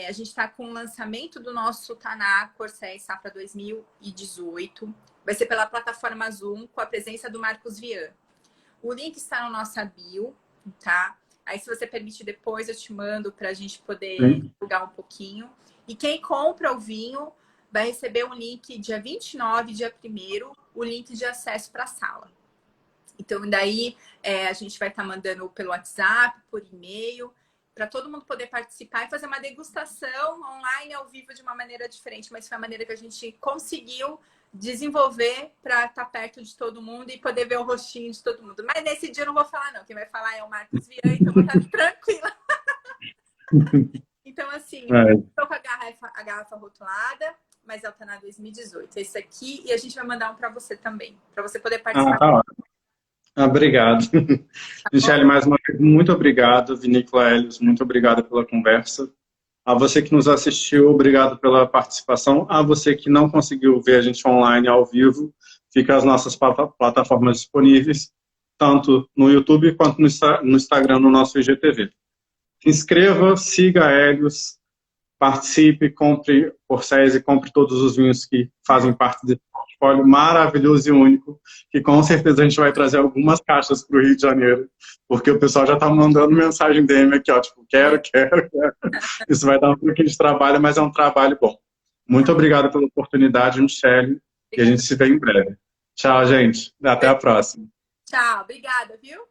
A gente está com o lançamento do nosso Taná Corsair Safra 2018. Vai ser pela plataforma Zoom, com a presença do Marcos Vian. O link está na nossa bio, tá? Aí, se você permitir, depois eu te mando para a gente poder divulgar um pouquinho. E quem compra o vinho vai receber um link dia 29, dia 1º, o link de acesso para a sala. Então, daí a gente vai estar mandando pelo WhatsApp, por e-mail, para todo mundo poder participar e fazer uma degustação online, ao vivo, de uma maneira diferente. Mas foi a maneira que a gente conseguiu desenvolver para estar perto de todo mundo e poder ver o rostinho de todo mundo. Mas nesse dia eu não vou falar, não. Quem vai falar é o Marcos Vian, então eu vou estar tranquila. Então, assim, estou com a garrafa rotulada, mas ela está na 2018. Esse aqui, e a gente vai mandar um para você também, para você poder participar. Tá. Obrigado. Michele, mais uma vez, muito obrigado. Vinícola Helios, muito obrigado pela conversa. A você que nos assistiu, obrigado pela participação. A você que não conseguiu ver a gente online, ao vivo, fica as nossas plataformas disponíveis, tanto no YouTube quanto no Instagram, no nosso IGTV. Se inscreva, siga a Helios, participe, compre Corsair e compre todos os vinhos que fazem parte desse portfólio maravilhoso e único, que com certeza a gente vai trazer algumas caixas para o Rio de Janeiro, porque o pessoal já está mandando mensagem DM aqui, ó, tipo, quero. Isso vai dar um pouquinho de trabalho, mas é um trabalho bom. Muito obrigado pela oportunidade, Michele, e a gente se vê em breve. Tchau, gente. Até a próxima. Tchau, obrigada, viu?